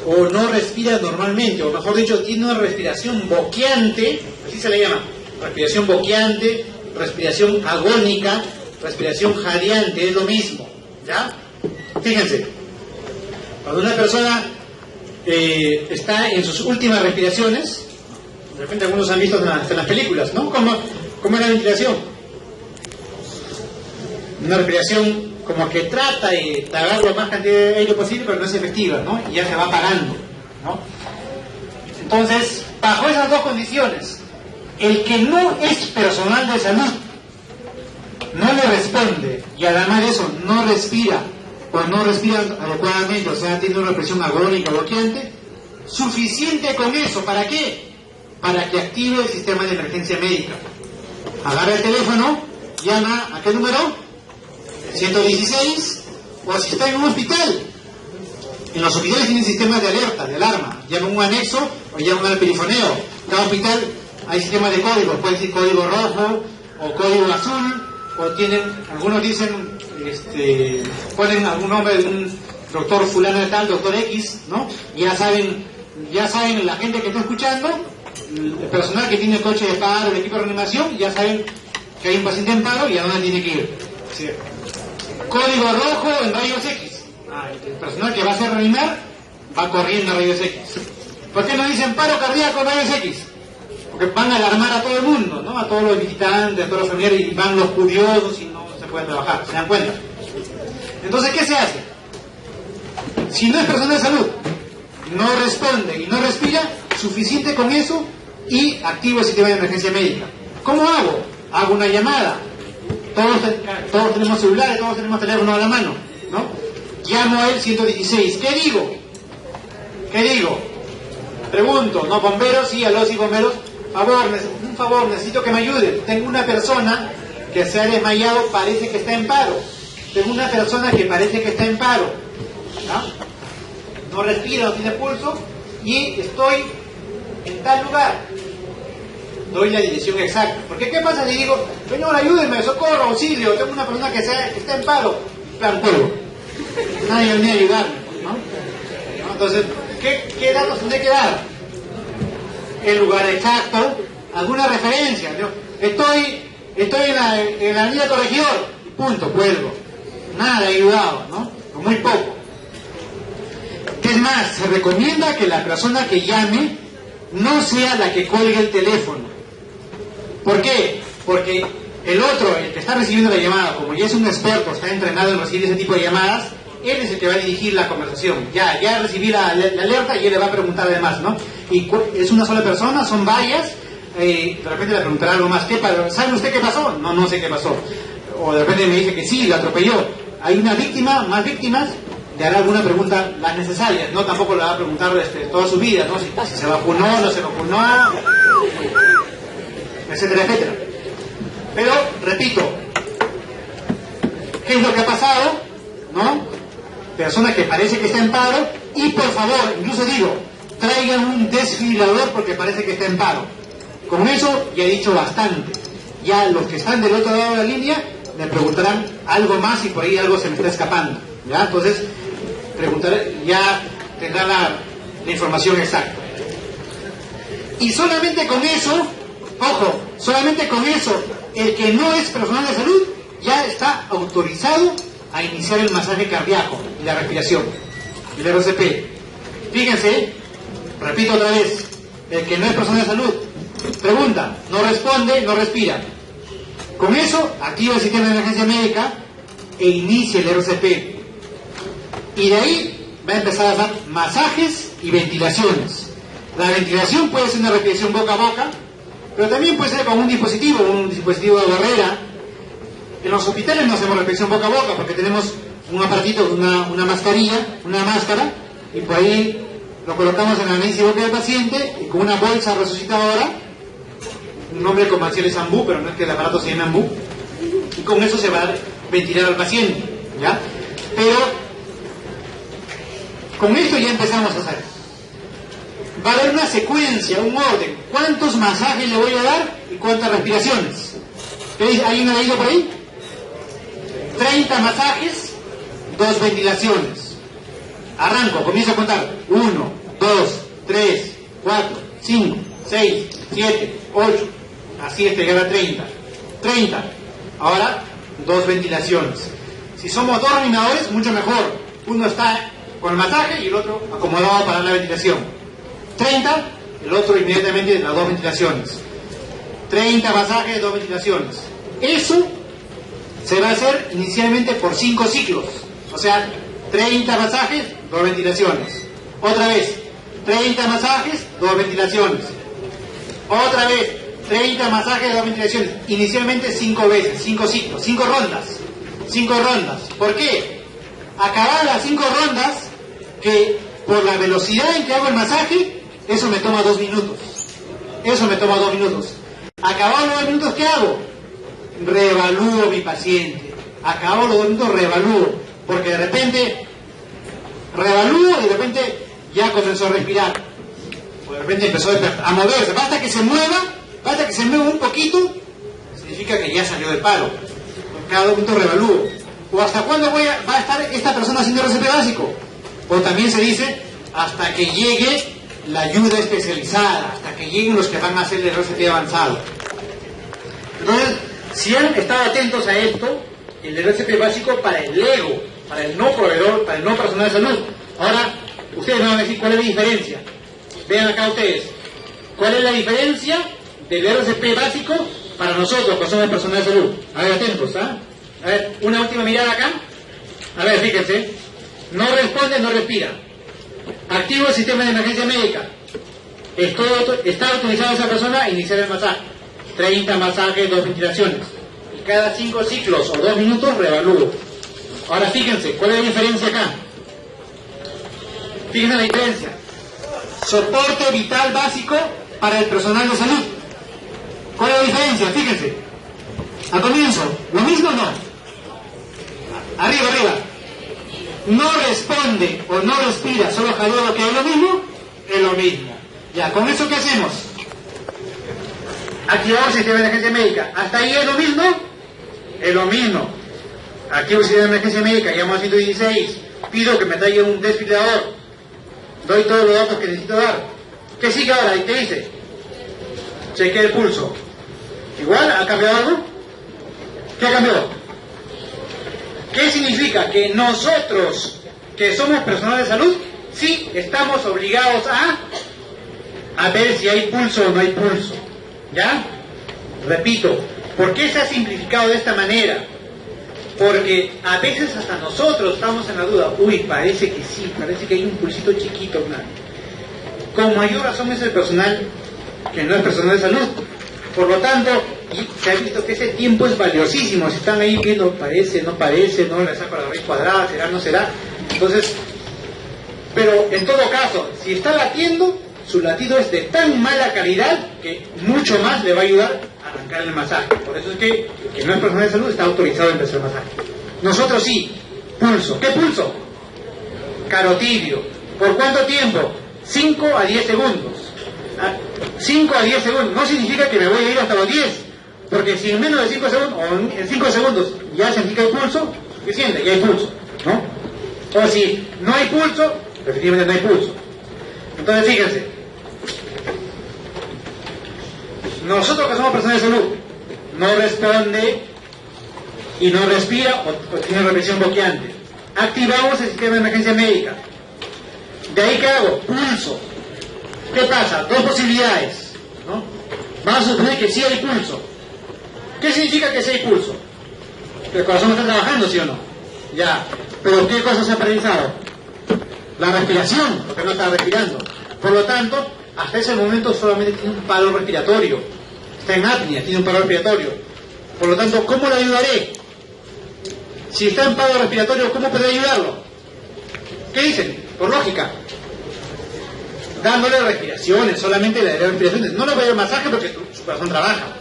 C: o no respira normalmente, o mejor dicho, tiene una respiración boqueante, así se le llama, respiración boqueante, respiración agónica, respiración jadeante, es lo mismo, ¿ya? Fíjense, cuando una persona está en sus últimas respiraciones, de repente algunos han visto hasta en las películas, ¿no? ¿Cómo es la respiración? Una respiración como que trata de tragar la más cantidad de aire posible, pero no es efectiva, ¿no? Y ya se va apagando, ¿no? Entonces, bajo esas 2 condiciones, el que no es personal de salud no le responde, y además de eso, no respira, o no respira adecuadamente, o sea, tiene una respiración agónica o boqueante, suficiente con eso, ¿para qué? Para que active el sistema de emergencia médica. Agarra el teléfono, llama, ¿a qué número? 116, o si está en un hospital, En los hospitales tienen sistemas de alerta, de alarma. Llaman un anexo o llaman al perifoneo. Cada hospital hay sistemas de códigos. Puede decir código rojo o código azul. O tienen, algunos dicen, ponen algún nombre de un doctor fulano de tal, doctor X, ¿no? Ya saben la gente que está escuchando, el personal que tiene el coche de paro, el equipo de reanimación, ya saben que hay un paciente en paro y a dónde tiene que ir. ¿Sí? Código rojo en rayos X. El personal que va a hacer reanimar va corriendo a rayos X. ¿Por qué no dicen paro cardíaco en rayos X? Porque van a alarmar a todo el mundo, ¿no? A todos los visitantes, a todos los familiares, y van los curiosos y no se puede trabajar, ¿se dan cuenta? Entonces, ¿qué se hace? Si no es personal de salud, no responde y no respira, suficiente con eso y activo el sistema de emergencia médica. ¿Cómo hago? Hago una llamada. Todos tenemos celulares, todos tenemos teléfono a la mano, ¿no? Llamo a él 116. ¿Qué digo? Pregunto, ¿no? Bomberos, sí, aló, sí, bomberos. Un favor, necesito que me ayuden. Tengo una persona que se ha desmayado, parece que está en paro. ¿No? No respira, no tiene pulso y estoy en tal lugar. Doy la dirección exacta. Porque ¿qué pasa si digo, señor, ayúdenme, socorro, auxilio, tengo una persona que está en paro? Plan polvo. Nadie venía a ayudarme, ¿no? Entonces, ¿qué datos tendré que dar? El lugar exacto, alguna referencia. ¿No? Estoy en la avenida Corregidor, punto, cuelgo. Nada ayudado, ¿no? O muy poco. Es más, se recomienda que la persona que llame no sea la que cuelgue el teléfono. ¿Por qué? Porque el otro, el que está recibiendo la llamada, como ya es un experto, está entrenado en recibir ese tipo de llamadas, él es el que va a dirigir la conversación. Ya recibí la alerta y él le va a preguntar además, ¿no? Y es una sola persona, son varias, de repente le preguntará algo más. ¿Sabe usted qué pasó? No sé qué pasó. O de repente me dice que sí, lo atropelló. Hay una víctima, más víctimas, le hará alguna pregunta, las necesarias, ¿no? Tampoco le va a preguntar toda su vida, ¿no? Si se vacunó, no se vacunó, etcétera, etcétera. Pero, repito, ¿qué es lo que ha pasado? ¿No? Persona que parece que está en paro, y por favor, incluso digo, traigan un desfibrilador porque parece que está en paro. Con eso ya he dicho bastante. Ya los que están del otro lado de la línea me preguntarán algo más y por ahí algo se me está escapando. ¿Ya? Entonces, preguntaré, ya tendrán la información exacta. Y solamente con eso, ojo, solamente con eso, el que no es personal de salud ya está autorizado a iniciar el masaje cardíaco y la respiración, el RCP. Fíjense, repito otra vez, el que no es personal de salud, pregunta, no responde, no respira. Con eso, activa el sistema de emergencia médica e inicia el RCP. Y de ahí va a empezar a dar masajes y ventilaciones. La ventilación puede ser una respiración boca a boca, pero también puede ser con un dispositivo de barrera. En los hospitales no hacemos respiración boca a boca porque tenemos un aparatito, una mascarilla, una máscara, y por ahí lo colocamos en la nariz y boca del paciente y con una bolsa resucitadora, un nombre comercial es Ambú, pero no es que el aparato se llame Ambú, y con eso se va a ventilar al paciente, ¿ya? Pero con esto ya empezamos a hacer. Va a haber una secuencia, un orden. ¿Cuántos masajes le voy a dar y cuántas respiraciones? ¿Alguien ha leído por ahí? 30 masajes, 2 ventilaciones. Arranco, comienzo a contar. 1, 2, 3, 4, 5, 6, 7, 8. Así hasta llegar a 30. 30. Ahora, 2 ventilaciones. Si somos 2 reanimadores, mucho mejor. Uno está con el masaje y el otro acomodado para la ventilación. 30, el otro inmediatamente las 2 ventilaciones. 30 masajes, 2 ventilaciones. Eso se va a hacer inicialmente por 5 ciclos. O sea, 30 masajes, 2 ventilaciones. Otra vez, 30 masajes, 2 ventilaciones. Otra vez, 30 masajes, 2 ventilaciones. Inicialmente 5 veces, 5 ciclos, 5 rondas. 5 rondas. ¿Por qué? Acabar las 5 rondas, que por la velocidad en que hago el masaje, eso me toma 2 minutos. Acabados los 2 minutos, ¿qué hago? Reevalúo mi paciente. Acabados los 2 minutos, reevalúo. Porque de repente revalúo y de repente ya comenzó a respirar. O de repente empezó a moverse. Basta que se mueva un poquito, significa que ya salió del paro. Cada momento revalúo. ¿O hasta cuándo va a estar esta persona haciendo RCP básico? O también se dice hasta que llegue la ayuda especializada, hasta que lleguen los que van a hacer el RCP avanzado. Entonces, si han estado atentos a esto, el RCP básico para el ego, para el no proveedor, para el no personal de salud. Ahora, ustedes me van a decir cuál es la diferencia. Vean acá ustedes. ¿Cuál es la diferencia del RCP básico para nosotros, que somos personal de salud? A ver, atentos, ¿ah? A ver, una última mirada acá. A ver, fíjense. No responde, no respira. Activo el sistema de emergencia médica. Está autorizada esa persona a iniciar el masaje. 30 masajes, 2 ventilaciones. Y cada 5 ciclos o 2 minutos revalúo. Ahora fíjense, ¿cuál es la diferencia acá? Fíjense la diferencia. Soporte vital básico para el personal de salud. ¿Cuál es la diferencia? Fíjense. Al comienzo, ¿lo mismo o no? Arriba, arriba. No responde o no respira, solo jalea lo que es lo mismo, es lo mismo. Ya, ¿con eso qué hacemos? Activamos el sistema de emergencia médica. ¿Hasta ahí es lo mismo? Es lo mismo. Activo el sistema de emergencia médica, llamo a 116. Pido que me traigan un desfibrilador. Doy todos los datos que necesito dar. ¿Qué sigue ahora? ¿Qué dice? Chequea el pulso. ¿Igual? ¿Ha cambiado algo? ¿Qué ha cambiado? ¿Qué significa? Que nosotros, que somos personal de salud, sí estamos obligados a ver si hay pulso o no hay pulso. ¿Ya? Repito, ¿por qué se ha simplificado de esta manera? Porque a veces hasta nosotros estamos en la duda. Uy, parece que sí, parece que hay un pulsito chiquito. Con mayor razón es el personal que no es personal de salud. Por lo tanto, se ha visto que ese tiempo es valiosísimo. Si están ahí viendo, parece, no le saco la raíz cuadrada, será, no será. Entonces, pero en todo caso, si está latiendo, su latido es de tan mala calidad que mucho más le va a ayudar a arrancar el masaje. Por eso es que el que no es personal de salud está autorizado a empezar el masaje. Nosotros sí. Pulso. ¿Qué pulso? Carotidio. ¿Por cuánto tiempo? 5 a 10 segundos. 5 a 10 segundos. No significa que me voy a ir hasta los 10. Porque si en menos de 5 segundos, o en 5 segundos, ya sentí que hay pulso, suficiente, ya hay pulso, ¿no? O si no hay pulso, definitivamente no hay pulso. Entonces fíjense, nosotros que somos personas de salud, no responde y no respira o tiene represión boqueante. Activamos el sistema de emergencia médica. De ahí que hago, pulso. ¿Qué pasa? Dos posibilidades, ¿no? Vamos a suponer que sí hay pulso. ¿Qué significa que sí hay pulso? Que el corazón está trabajando, ¿sí o no? Ya. Pero ¿qué cosas se ha paralizado? La respiración, porque no está respirando. Por lo tanto, hasta ese momento solamente tiene un paro respiratorio. Está en apnea, tiene un paro respiratorio. Por lo tanto, ¿cómo le ayudaré? Si está en paro respiratorio, ¿cómo podré ayudarlo? ¿Qué dicen? Por lógica. Dándole respiraciones, solamente le daré respiraciones. No le voy a dar masaje porque su corazón trabaja.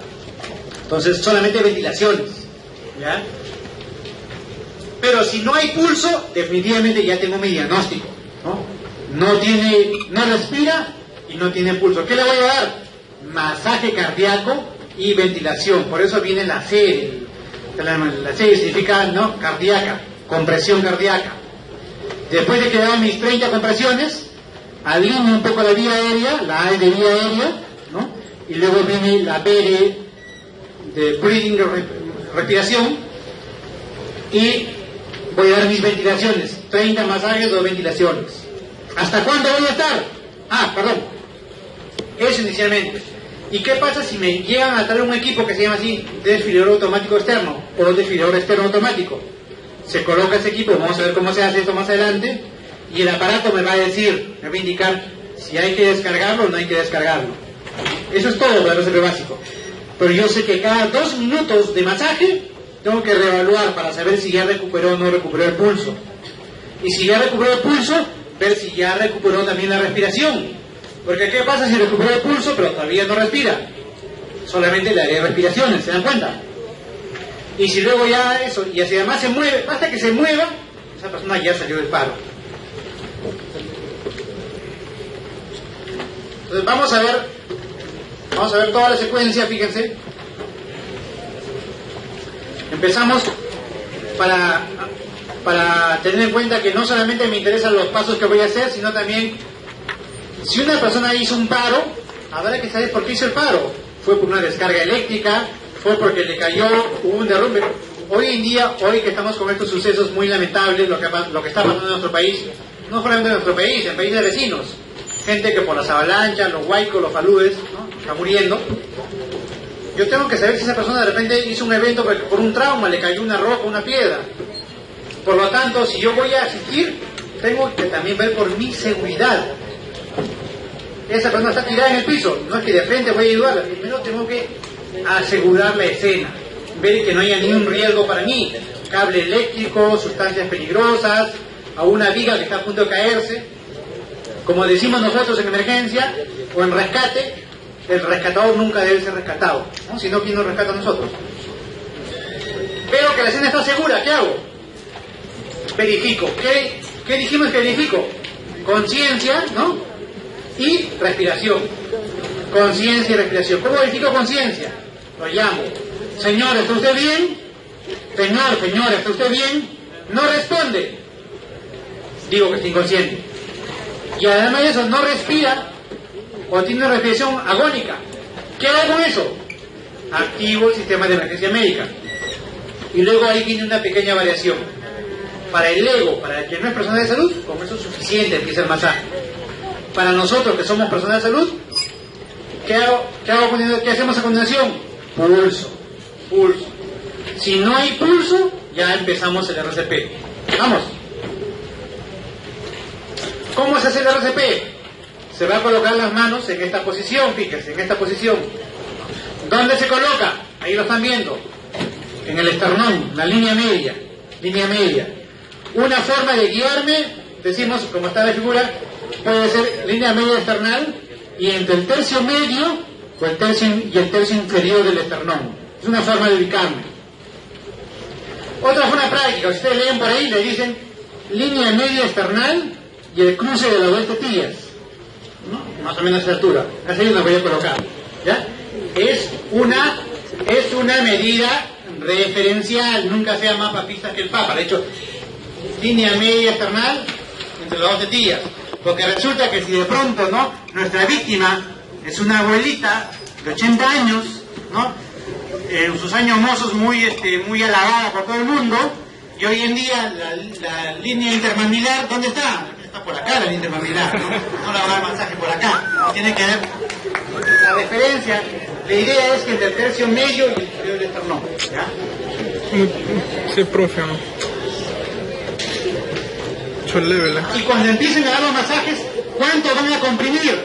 C: Entonces, solamente ventilaciones. ¿Ya? Pero si no hay pulso, definitivamente ya tengo mi diagnóstico, ¿no? No respira y no tiene pulso. ¿Qué le voy a dar? Masaje cardíaco y ventilación. Por eso viene la C. La C significa, ¿no? Cardíaca, compresión cardíaca. Después de que he dado mis 30 compresiones, alineo un poco la vía aérea, la A es de vía aérea, ¿no? Y luego viene la B de breathing, respiración, y voy a dar mis ventilaciones, 30 masajes, 2 ventilaciones. ¿Hasta cuándo voy a estar? Perdón. Eso inicialmente. ¿Y qué pasa si me llegan a traer un equipo que se llama así, desfibrilador automático externo o desfibrilador externo automático? Se coloca ese equipo, vamos a ver cómo se hace esto más adelante, y el aparato me va a decir, me va a indicar si hay que descargarlo o no hay que descargarlo. Eso es todo para el RCP básico. Pero yo sé que cada 2 minutos de masaje tengo que reevaluar para saber si ya recuperó o no recuperó el pulso. Y si ya recuperó el pulso, ver si ya recuperó también la respiración. Porque ¿qué pasa si recuperó el pulso pero todavía no respira? Solamente le haré respiraciones, ¿se dan cuenta? Y si luego ya eso, y si además se mueve, basta que se mueva, esa persona ya salió del paro. Entonces vamos a ver toda la secuencia, fíjense. Empezamos para tener en cuenta que no solamente me interesan los pasos que voy a hacer, sino también si una persona hizo un paro, habrá que saber por qué hizo el paro. Fue por una descarga eléctrica, fue porque le cayó, hubo un derrumbe. Hoy que estamos con estos sucesos muy lamentables, lo que está pasando en nuestro país, no solamente en nuestro país, en países vecinos, gente que por las avalanchas, los huaicos, los faludes, ¿no?, está muriendo. Yo tengo que saber si esa persona de repente hizo un evento porque por un trauma le cayó una roca, una piedra. Por lo tanto, si yo voy a asistir, tengo que también ver por mi seguridad. Esa persona está tirada en el piso, no es que de frente voy a ayudarla, primero tengo que asegurar la escena, ver que no haya ningún riesgo para mí, cable eléctrico, sustancias peligrosas, a una viga que está a punto de caerse. Como decimos nosotros en emergencia o en rescate, el rescatador nunca debe ser rescatado, ¿no? Si no, ¿quién nos rescata a nosotros? Veo que la escena está segura, ¿qué hago? Verifico. ¿Qué dijimos que verifico? Conciencia, ¿no? Y respiración. Conciencia y respiración. ¿Cómo verifico conciencia? Lo llamo. Señor, ¿está usted bien? Señor, ¿está usted bien? No responde. Digo que está inconsciente. Y además de eso, no respira o tiene una respiración agónica. ¿Qué hago con eso? Activo el sistema de emergencia médica. Y luego ahí viene una pequeña variación. Para el ego, para el que no es persona de salud, con eso es suficiente, empieza el masaje. Para nosotros que somos personas de salud, ¿qué hacemos a continuación? Pulso. Si no hay pulso, ya empezamos el RCP. Vamos. ¿Cómo se hace el RCP? Se va a colocar las manos en esta posición, fíjense, en esta posición. ¿Dónde se coloca? Ahí lo están viendo. En el esternón, la línea media. Una forma de guiarme, decimos, como está la figura, puede ser línea media esternal y entre el tercio medio y el tercio inferior del esternón. Es una forma de ubicarme. Otra forma práctica, ustedes leen por ahí, le dicen línea media esternal y el cruce de las dos tetillas, ¿no? Más o menos a esa altura. Así lo voy a colocar, ¿ya? Es una medida referencial, nunca sea más papista que el Papa. De hecho, línea media esternal entre las dos tetillas, porque resulta que si de pronto, ¿no?, nuestra víctima es una abuelita de 80 años, ¿no?, en sus años mozos muy alabada por todo el mundo, y hoy en día la línea intermamilar, ¿dónde está? Está por acá la línea intermamilar, ¿no? No le va a dar masaje por acá, tiene que haber la referencia. La idea es que entre el tercio medio y el inferior del esternón, ¿ya?
B: Sí, profe, ¿no?
C: Y cuando empiecen a dar los masajes, ¿cuánto van a comprimir?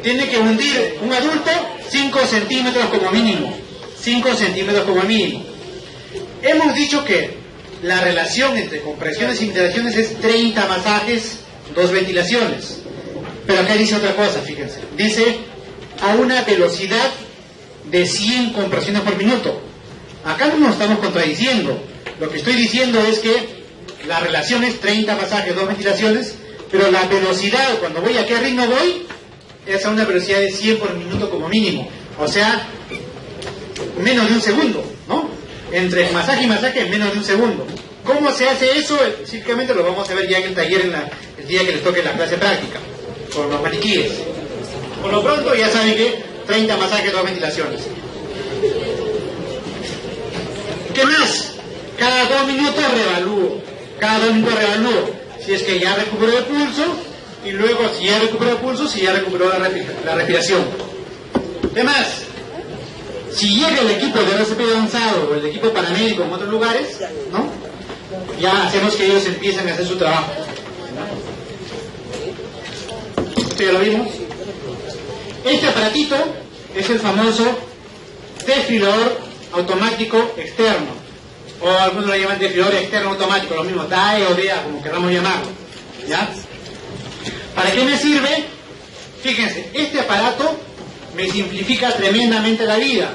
C: Tiene que hundir un adulto 5 centímetros como mínimo. 5 centímetros como mínimo. Hemos dicho que la relación entre compresiones e interacciones es 30 masajes, 2 ventilaciones. Pero acá dice otra cosa, fíjense. Dice a una velocidad de 100 compresiones por minuto. Acá no nos estamos contradiciendo. Lo que estoy diciendo es que la relación es 30 masajes, 2 ventilaciones, pero la velocidad, cuando voy a qué ritmo voy, es a una velocidad de 100 por minuto como mínimo. O sea, menos de un segundo, ¿no? Entre masaje y masaje, menos de un segundo. ¿Cómo se hace eso? Específicamente lo vamos a ver ya en el taller, el día que les toque la clase práctica, con los maniquíes. Por lo pronto ya saben que 30 masajes, 2 ventilaciones. ¿Qué más? Cada 2 minutos revalúo. Si es que ya recuperó el pulso, y luego si ya recuperó el pulso, si ya recuperó la respiración. ¿Qué más? Si llega el equipo de RCP avanzado o el equipo paramédico en otros lugares, ¿no?, ya hacemos que ellos empiecen a hacer su trabajo. ¿Esto ya lo vimos? Este aparatito es el famoso desfibrilador automático externo, o algunos lo llaman desfibrilador externo automático, lo mismo, DAE o DEA, como queramos llamarlo, ¿ya? ¿Para qué me sirve? Fíjense, este aparato me simplifica tremendamente la vida,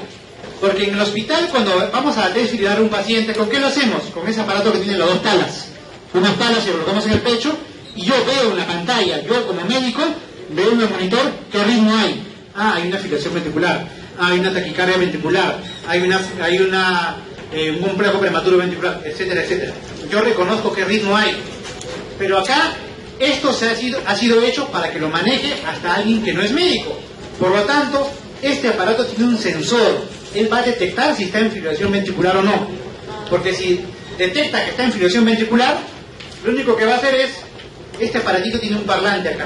C: porque en el hospital, cuando vamos a desfibrilar a un paciente, ¿con qué lo hacemos? Con ese aparato que tiene las 2 palas. Unas palas se lo colocamos en el pecho y yo veo en la pantalla, yo como médico veo en el monitor qué ritmo hay. Ah, hay una fibrilación ventricular, hay una taquicardia ventricular, hay un complejo prematuro ventricular, etcétera, etcétera. Yo reconozco qué ritmo hay. Pero acá, esto ha sido hecho para que lo maneje hasta alguien que no es médico. Por lo tanto, este aparato tiene un sensor. Él va a detectar si está en fibrilación ventricular o no. Porque si detecta que está en fibrilación ventricular, lo único que va a hacer es, este aparatito tiene un parlante acá,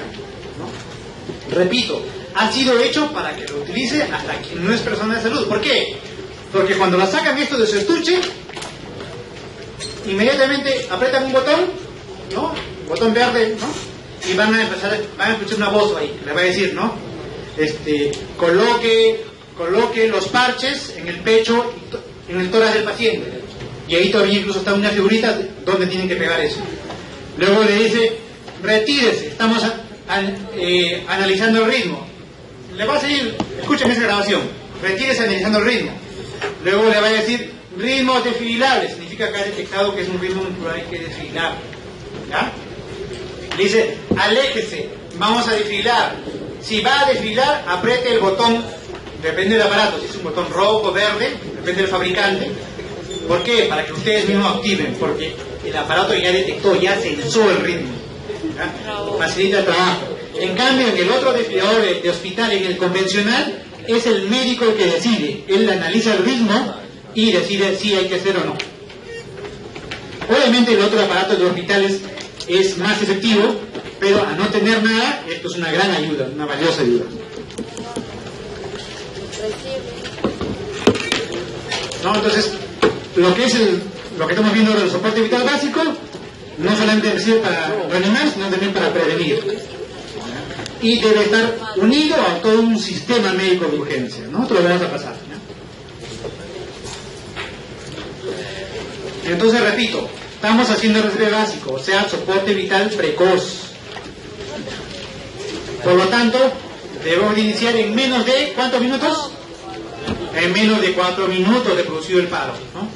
C: ¿no? Repito, ha sido hecho para que lo utilice hasta quien no es persona de salud. ¿Por qué? Porque cuando la sacan esto de su estuche, inmediatamente apretan un botón, ¿no? Botón verde, ¿no? Y van a escuchar una voz ahí, que le va a decir, ¿no? Coloque los parches en el pecho, en el tórax del paciente. Y ahí todavía incluso está una figurita donde tienen que pegar eso. Luego le dice, retírese, estamos analizando el ritmo. Le va a seguir, escuchen esa grabación, retírese analizando el ritmo. Luego le va a decir, ritmo desfibrilable, significa que ha detectado que es un ritmo natural hay que desfibrilar. ¿Ya? Le dice, aléjese, vamos a desfibrilar. Si va a desfibrilar, apriete el botón, depende del aparato, si es un botón rojo o verde, depende del fabricante. ¿Por qué? Para que ustedes mismos activen, porque el aparato ya detectó, ya sensó el ritmo. ¿Ya? Facilita el trabajo. En cambio, en el otro desfibrilador de hospital, en el convencional, es el médico el que decide. Él analiza el ritmo y decide si hay que hacer o no. Obviamente el otro aparato de hospitales es más efectivo, pero a no tener nada, esto es una gran ayuda, una valiosa ayuda. ¿No? Entonces, lo que estamos viendo del soporte vital básico, no solamente sirve para reanimar, sino también para prevenir. Y debe estar unido a todo un sistema médico de urgencia, ¿no? Esto lo vamos a pasar, ¿no? Entonces, repito, estamos haciendo el RCP básico, o sea, soporte vital precoz. Por lo tanto, debemos iniciar en menos de, ¿cuántos minutos? En menos de 4 minutos de producido el paro, ¿no?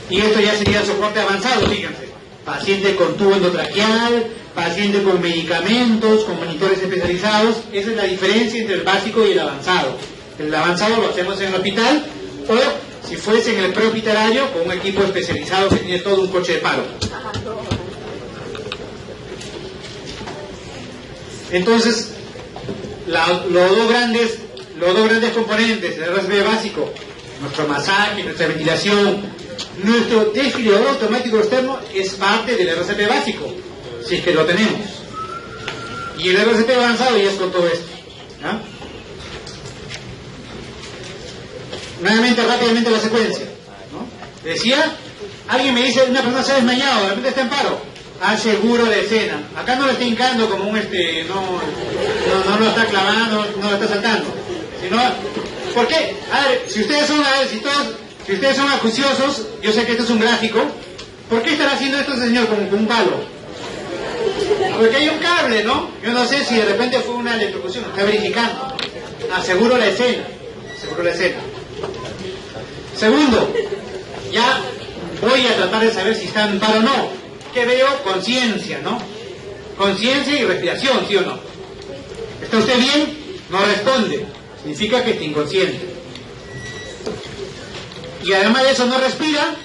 C: Y esto ya sería el soporte avanzado, fíjense. Paciente con tubo endotraqueal, paciente con medicamentos, con monitores especializados. Esa es la diferencia entre el básico y el avanzado. El avanzado lo hacemos en el hospital, o si fuese en el prehospitalario, con un equipo especializado que tiene todo un coche de paro. Entonces, los dos grandes componentes del RCP básico, nuestro masaje, nuestra ventilación, nuestro desfibrilador automático externo, es parte del RCP básico, si es que lo tenemos. Y el RCP avanzado ya es con todo esto, ¿ya? Nuevamente, rápidamente la secuencia, ¿no? Decía, alguien me dice, una persona se ha desmayado, de repente está en paro. Al seguro de escena. Acá no lo está hincando como un no lo está clavando, no lo está saltando. Sino, ¿por qué? A ver, si ustedes son acuciosos, yo sé que esto es un gráfico, ¿por qué estará haciendo esto ese señor con un palo? Porque hay un cable, ¿no? Yo no sé si de repente fue una electrocución, está verificando. Aseguro la escena. Aseguro la escena. Segundo, ya voy a tratar de saber si está en paro o no. ¿Qué veo? Conciencia, ¿no? Conciencia y respiración, ¿sí o no? ¿Está usted bien? No responde. Significa que está inconsciente. Y además de eso no respira,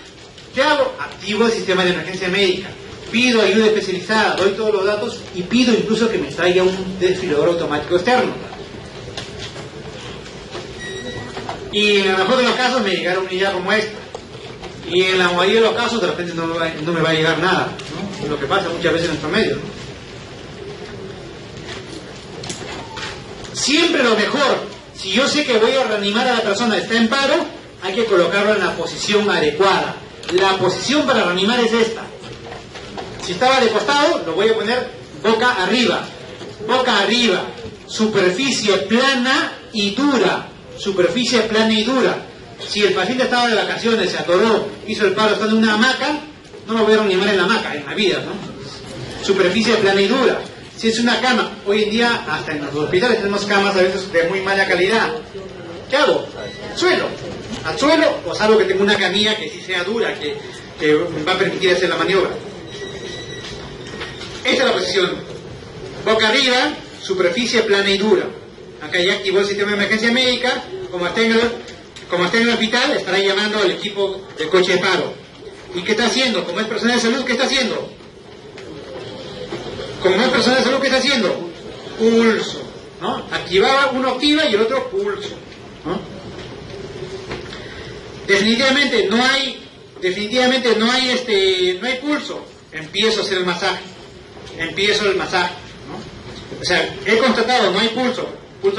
C: ¿qué hago? Activo el sistema de emergencia médica. Pido ayuda especializada, doy todos los datos y pido incluso que me traiga un desfibrilador automático externo. Y en el mejor de los casos me llegará una unidad como esta. Y en la mayoría de los casos de repente no me va a llegar nada, ¿no? Es lo que pasa muchas veces en nuestro medio, ¿no? Siempre lo mejor, si yo sé que voy a reanimar a la persona, está en paro, hay que colocarlo en la posición adecuada. La posición para reanimar es esta. Si estaba de costado, lo voy a poner boca arriba, superficie plana y dura, superficie plana y dura. Si el paciente estaba de vacaciones, se atoró, hizo el paro estando en una hamaca, no lo voy a reanimar en la hamaca, en la vida, ¿no? Superficie plana y dura. Si es una cama, hoy en día hasta en los hospitales tenemos camas a veces de muy mala calidad. ¿Qué hago? Al suelo, o salvo que tengo una camilla que sí sea dura, que me va a permitir hacer la maniobra. Esta es la posición. Boca arriba, superficie plana y dura. Acá ya activó el sistema de emergencia médica. Como esté en el hospital, estará llamando al equipo del coche de paro. ¿Y qué está haciendo? Como es personal de salud, ¿qué está haciendo? Como es personal de salud, ¿qué está haciendo? Pulso, ¿no? Activaba, uno activa y el otro pulso, ¿no? Definitivamente no hay pulso. Empiezo a hacer el masaje. ¿No? O sea, he constatado, no hay pulso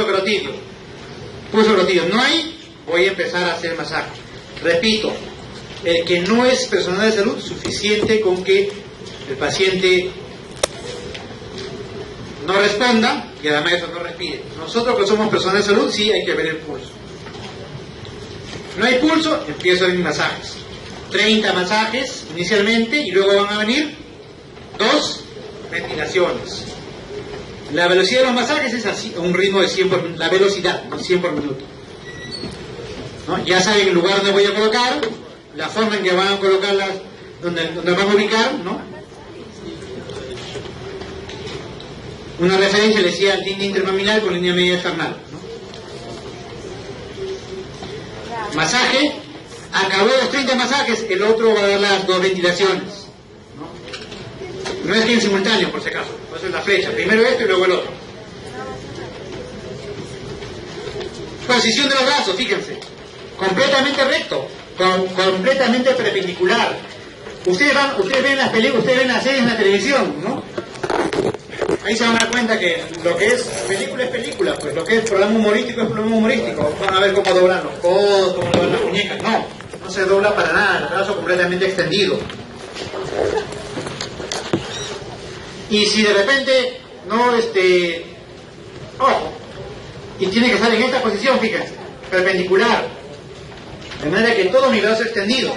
C: carotidio. No hay, voy a empezar a hacer masaje. Repito, el que no es personal de salud, suficiente con que el paciente no responda y además eso no respire. Nosotros que somos personal de salud, sí hay que ver el pulso. No hay pulso, empiezo a hacer masajes. 30 masajes inicialmente y luego van a venir 2 ventilaciones. La velocidad de los masajes es así, a un ritmo de 100 por minuto, la velocidad, no 100 por minuto. ¿No? Ya saben el lugar donde voy a colocar, la forma en que van a colocarlas, donde van a ubicar, ¿no? Una referencia le decía línea intermaminal con línea media external, ¿no? Masaje, acabó los 30 masajes, el otro va a dar las 2 ventilaciones. No es que en simultáneo, por si acaso. Esa es la flecha. Primero esto y luego el otro. Posición de los brazos, fíjense. Completamente recto. Completamente perpendicular. Ustedes ven las películas, ustedes ven las series en la televisión, ¿no? Ahí se van a dar cuenta que lo que es película es película, pues lo que es programa humorístico es programa humorístico. Van a ver cómo doblan los codos, cómo doblan las muñecas. No se dobla para nada, el brazo completamente extendido. Y si de repente ojo, y tiene que estar en esta posición, fíjense, perpendicular, de manera que todo mi brazo extendido.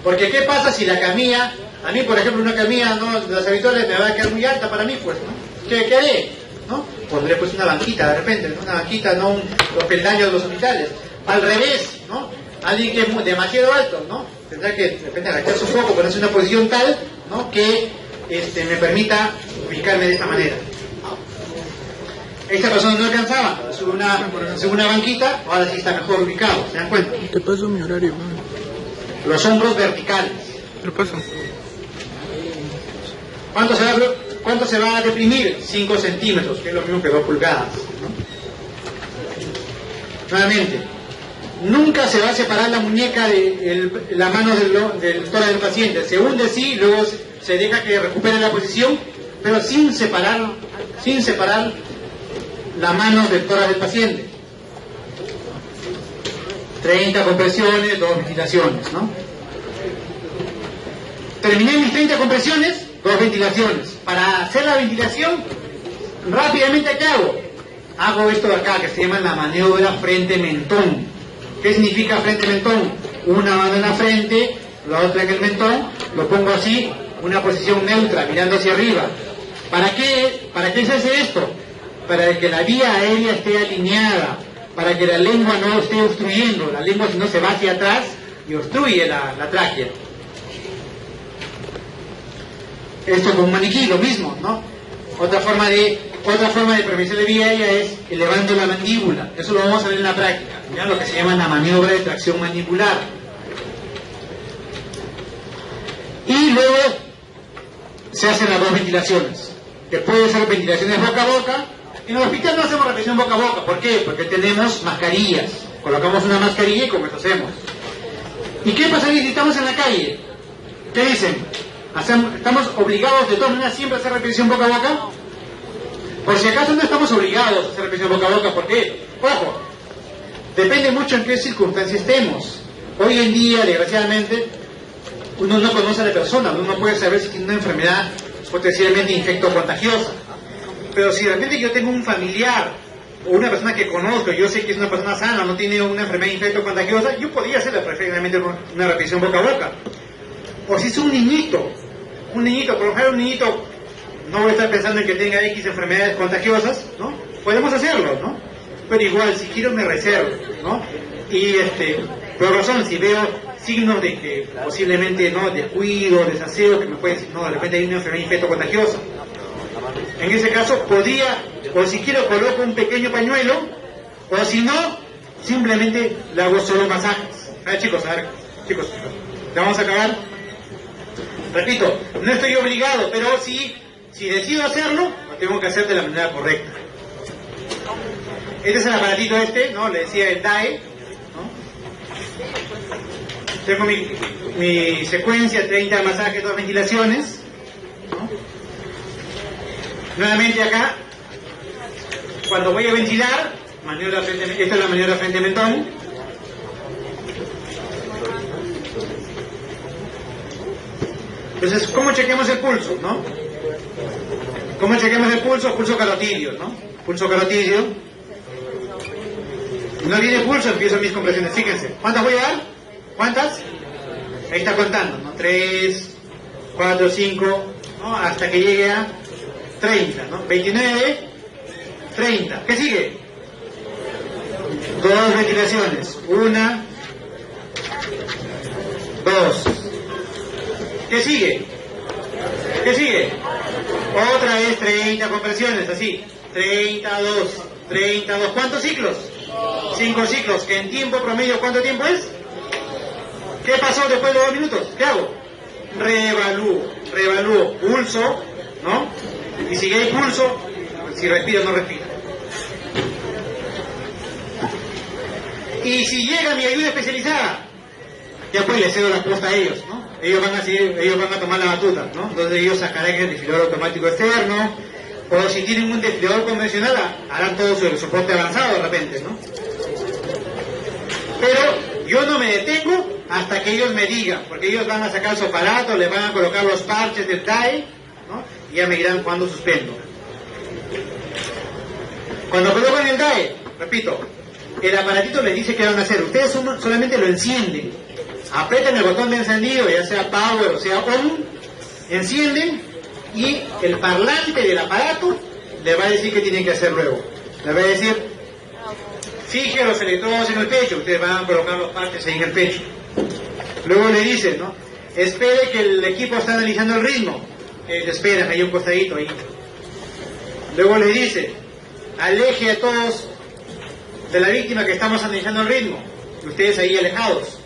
C: Porque ¿qué pasa si la camilla, a mí por ejemplo una camilla, ¿no?, de las habituales me va a quedar muy alta para mí, pues, ¿no? ¿Qué haré? ¿No? Pondré pues una banquita de repente, ¿no? Una banquita, no los peldaños de los hospitales. Al revés, ¿no? Alguien que es demasiado alto, ¿no? Tendrá que de repente agacharse un poco, ponerse en una posición tal, ¿no?, que me permita ubicarme de esta manera. Esta persona no alcanzaba, sube una banquita, ahora sí está mejor ubicado, ¿se dan cuenta?
B: Te paso mi horario, man.
C: Los hombros verticales.
B: Te paso.
C: ¿Cuánto se va a deprimir? 5 centímetros, que es lo mismo que 2 pulgadas, ¿no? Nuevamente, nunca se va a separar la muñeca de la mano del tórax del paciente. Se hunde sí, luego se deja que recupere la posición, pero sin separar la mano del tórax del paciente. 30 compresiones, 2 ventilaciones, ¿no? Terminé mis 30 compresiones, 2 ventilaciones. Para hacer la ventilación, rápidamente, ¿qué hago? Hago esto de acá, que se llama la maniobra frente-mentón. ¿Qué significa frente-mentón? Una mano en la frente, la otra en el mentón, lo pongo así, una posición neutra, mirando hacia arriba. ¿Para qué se hace esto? Para que la vía aérea esté alineada, para que la lengua no esté obstruyendo. La lengua, si no, se va hacia atrás y obstruye la tráquea. Esto con un maniquí, lo mismo, ¿no? Otra forma de prevención de vía aérea es elevando la mandíbula. Eso lo vamos a ver en la práctica. ¿Ya? Lo que se llama la maniobra de tracción mandibular. Y luego se hacen las 2 ventilaciones, que pueden ser ventilaciones boca a boca. En el hospital no hacemos respiración boca a boca. ¿Por qué? Porque tenemos mascarillas. Colocamos una mascarilla y con eso hacemos. ¿Y qué pasa si estamos en la calle? ¿Qué dicen? ¿Estamos obligados de todas maneras siempre a hacer respiración boca a boca? Por si acaso no estamos obligados a hacer respiración boca a boca. ¿Por qué? Ojo, depende mucho en qué circunstancias estemos. Hoy en día, desgraciadamente, uno no conoce a la persona, uno no puede saber si tiene una enfermedad potencialmente infecto-contagiosa. Pero si de repente yo tengo un familiar o una persona que conozco, yo sé que es una persona sana, no tiene una enfermedad infecto-contagiosa, yo podría hacerle perfectamente una respiración boca a boca. O si es un niñito, por ejemplo un niñito, no voy a estar pensando en que tenga X enfermedades contagiosas, ¿no? Podemos hacerlo, ¿no? Pero igual, si quiero me reservo, ¿no? Y por razón, si veo signos de que posiblemente, ¿no?, descuido, desaseo, que me pueden decir, no, de repente hay una enfermedad infecto-contagiosa, En ese caso podía, o si quiero coloco un pequeño pañuelo, o si no, simplemente le hago solo masajes. A ver chicos, ¿ya vamos a acabar? Repito, no estoy obligado, pero si decido hacerlo, lo tengo que hacer de la manera correcta. Este es el aparatito ¿no? Le decía el DAE, ¿no? Tengo mi secuencia, 30 masajes, 2 ventilaciones, ¿no? Nuevamente acá, cuando voy a ventilar, maniobra frente, esta es la maniobra frente mentón. Entonces, ¿cómo chequeamos el pulso, no? ¿Cómo chequeamos el pulso? Pulso carotidio, ¿no? Pulso carotidio. No viene pulso, empiezo mis compresiones. Fíjense, ¿cuántas voy a dar? ¿Cuántas? Ahí está contando, ¿no? 3, 4, 5, ¿no? Hasta que llegue a 30, ¿no? 29, 30. ¿Qué sigue? 2 ventilaciones. 1, 2. ¿Qué sigue? ¿Qué sigue? Otra vez 30 compresiones, así. 32, 32. ¿Cuántos ciclos? 5 ciclos. ¿Que en tiempo promedio cuánto tiempo es? ¿Qué pasó después de 2 minutos? ¿Qué hago? Reevalúo. Pulso, ¿no? Y si hay pulso, si respira o no respira. Y si llega mi ayuda especializada, ya pues le cedo la posta a ellos, ¿no? Ellos van a tomar la batuta, ¿no? Entonces ellos sacarán el desfibrilador automático externo, o si tienen un desfibrilador convencional, harán todo su soporte avanzado de repente, ¿no? Pero yo no me detengo hasta que ellos me digan, porque ellos van a sacar su aparato, le van a colocar los parches del DAE, ¿no? Y ya me dirán cuándo suspendo. Cuando colocan el DAE, repito, el aparatito les dice qué van a hacer. Ustedes solamente lo encienden, apretan el botón de encendido, ya sea power o sea on, encienden y el parlante del aparato le va a decir qué tienen que hacer luego. Le va a decir, fije los electrodos en el pecho, ustedes van a colocar los parches ahí en el pecho. Luego le dicen, ¿no? Espere que el equipo está analizando el ritmo. Esperan ahí un costadito ahí. Luego le dice, aleje a todos de la víctima que estamos analizando el ritmo. Y ustedes ahí alejados.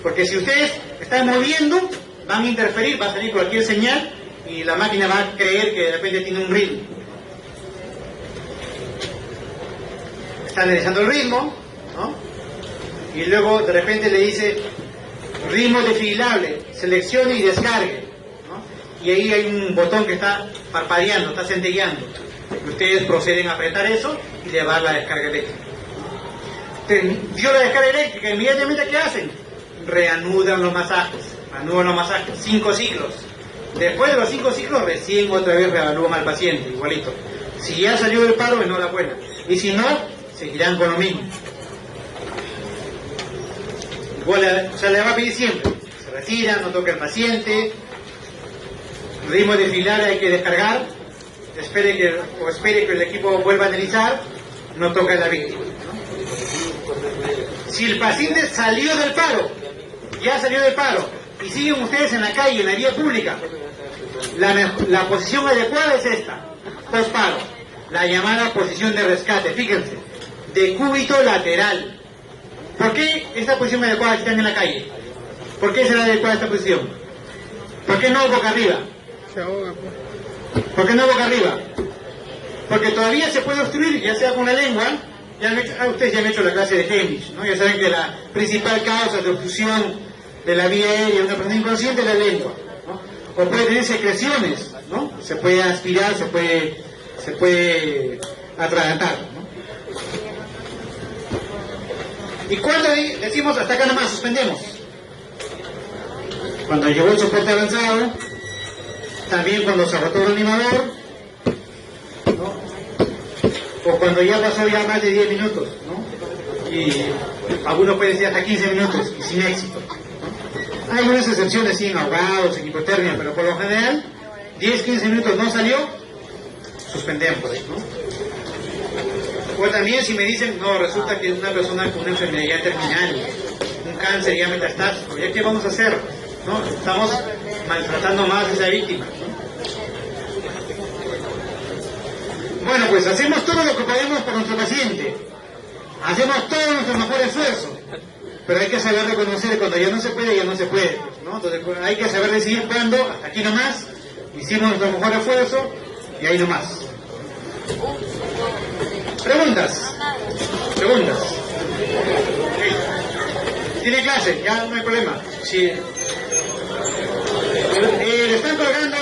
C: Porque si ustedes están moviendo, van a interferir, va a salir cualquier señal y la máquina va a creer que de repente tiene un ritmo. Está analizando el ritmo, ¿no? Y luego de repente le dice, ritmo desfilable, seleccione y descargue, ¿no? Y ahí hay un botón que está parpadeando, está centelleando. Y ustedes proceden a apretar eso y llevar la descarga eléctrica. Dio la descarga eléctrica, inmediatamente ¿qué hacen? Reanudan los masajes, 5 ciclos. Después de los 5 ciclos, recién otra vez reevalúan al paciente, igualito. Si ya salió del paro, enhorabuena. Y si no, seguirán con lo mismo. Igual, o sea, le va a pedir siempre. Se retira, no toca al paciente. Ritmo desfilable hay que descargar. Espere que el equipo vuelva a analizar. No toca a la víctima, ¿no? Si el paciente salió del paro, ya salió del paro, y siguen ustedes en la calle, en la vía pública, la posición adecuada es esta, posparo, la llamada posición de rescate, fíjense, de cúbito lateral. ¿Por qué esta posición adecuada si están en la calle? ¿Por qué será adecuada esta posición? ¿Por qué no boca arriba?
B: Se ahoga, pues.
C: ¿Por qué no boca arriba? Porque todavía se puede obstruir, ya sea con la lengua. Ustedes ya han hecho la clase de Heimlich, ¿no? Ya saben que la principal causa de obstrucción de la vía aérea de una persona inconsciente es la lengua, ¿no? O puede tener secreciones, ¿no? Se puede aspirar, se puede atragantar, ¿no? ¿Y cuando decimos hasta acá nomás, suspendemos? Cuando llegó el soporte avanzado, también cuando se agotó el animador, ¿no? O cuando ya pasó ya más de 10 minutos, ¿no? Y algunos pueden decir hasta 15 minutos y sin éxito, ¿no? Hay algunas excepciones, sí, en ahogados, en hipotermia, pero por lo general, 10-15 minutos no salió, suspendemos, ¿no? O también si me dicen, no, resulta que es una persona con una enfermedad ya terminal, un cáncer ya metastásico, ¿ya qué vamos a hacer? ¿No? Estamos maltratando más a esa víctima, ¿no? Bueno, pues hacemos todo lo que podemos por nuestro paciente. Hacemos todo nuestro mejor esfuerzo. Pero hay que saber reconocer cuando ya no se puede, ya no se puede, pues, ¿no? Entonces hay que saber decidir cuándo, hasta aquí nomás, hicimos nuestro mejor esfuerzo y ahí nomás. Preguntas. Preguntas. ¿Tiene clase? Ya no hay problema.
A: Sí.
C: Le están colgando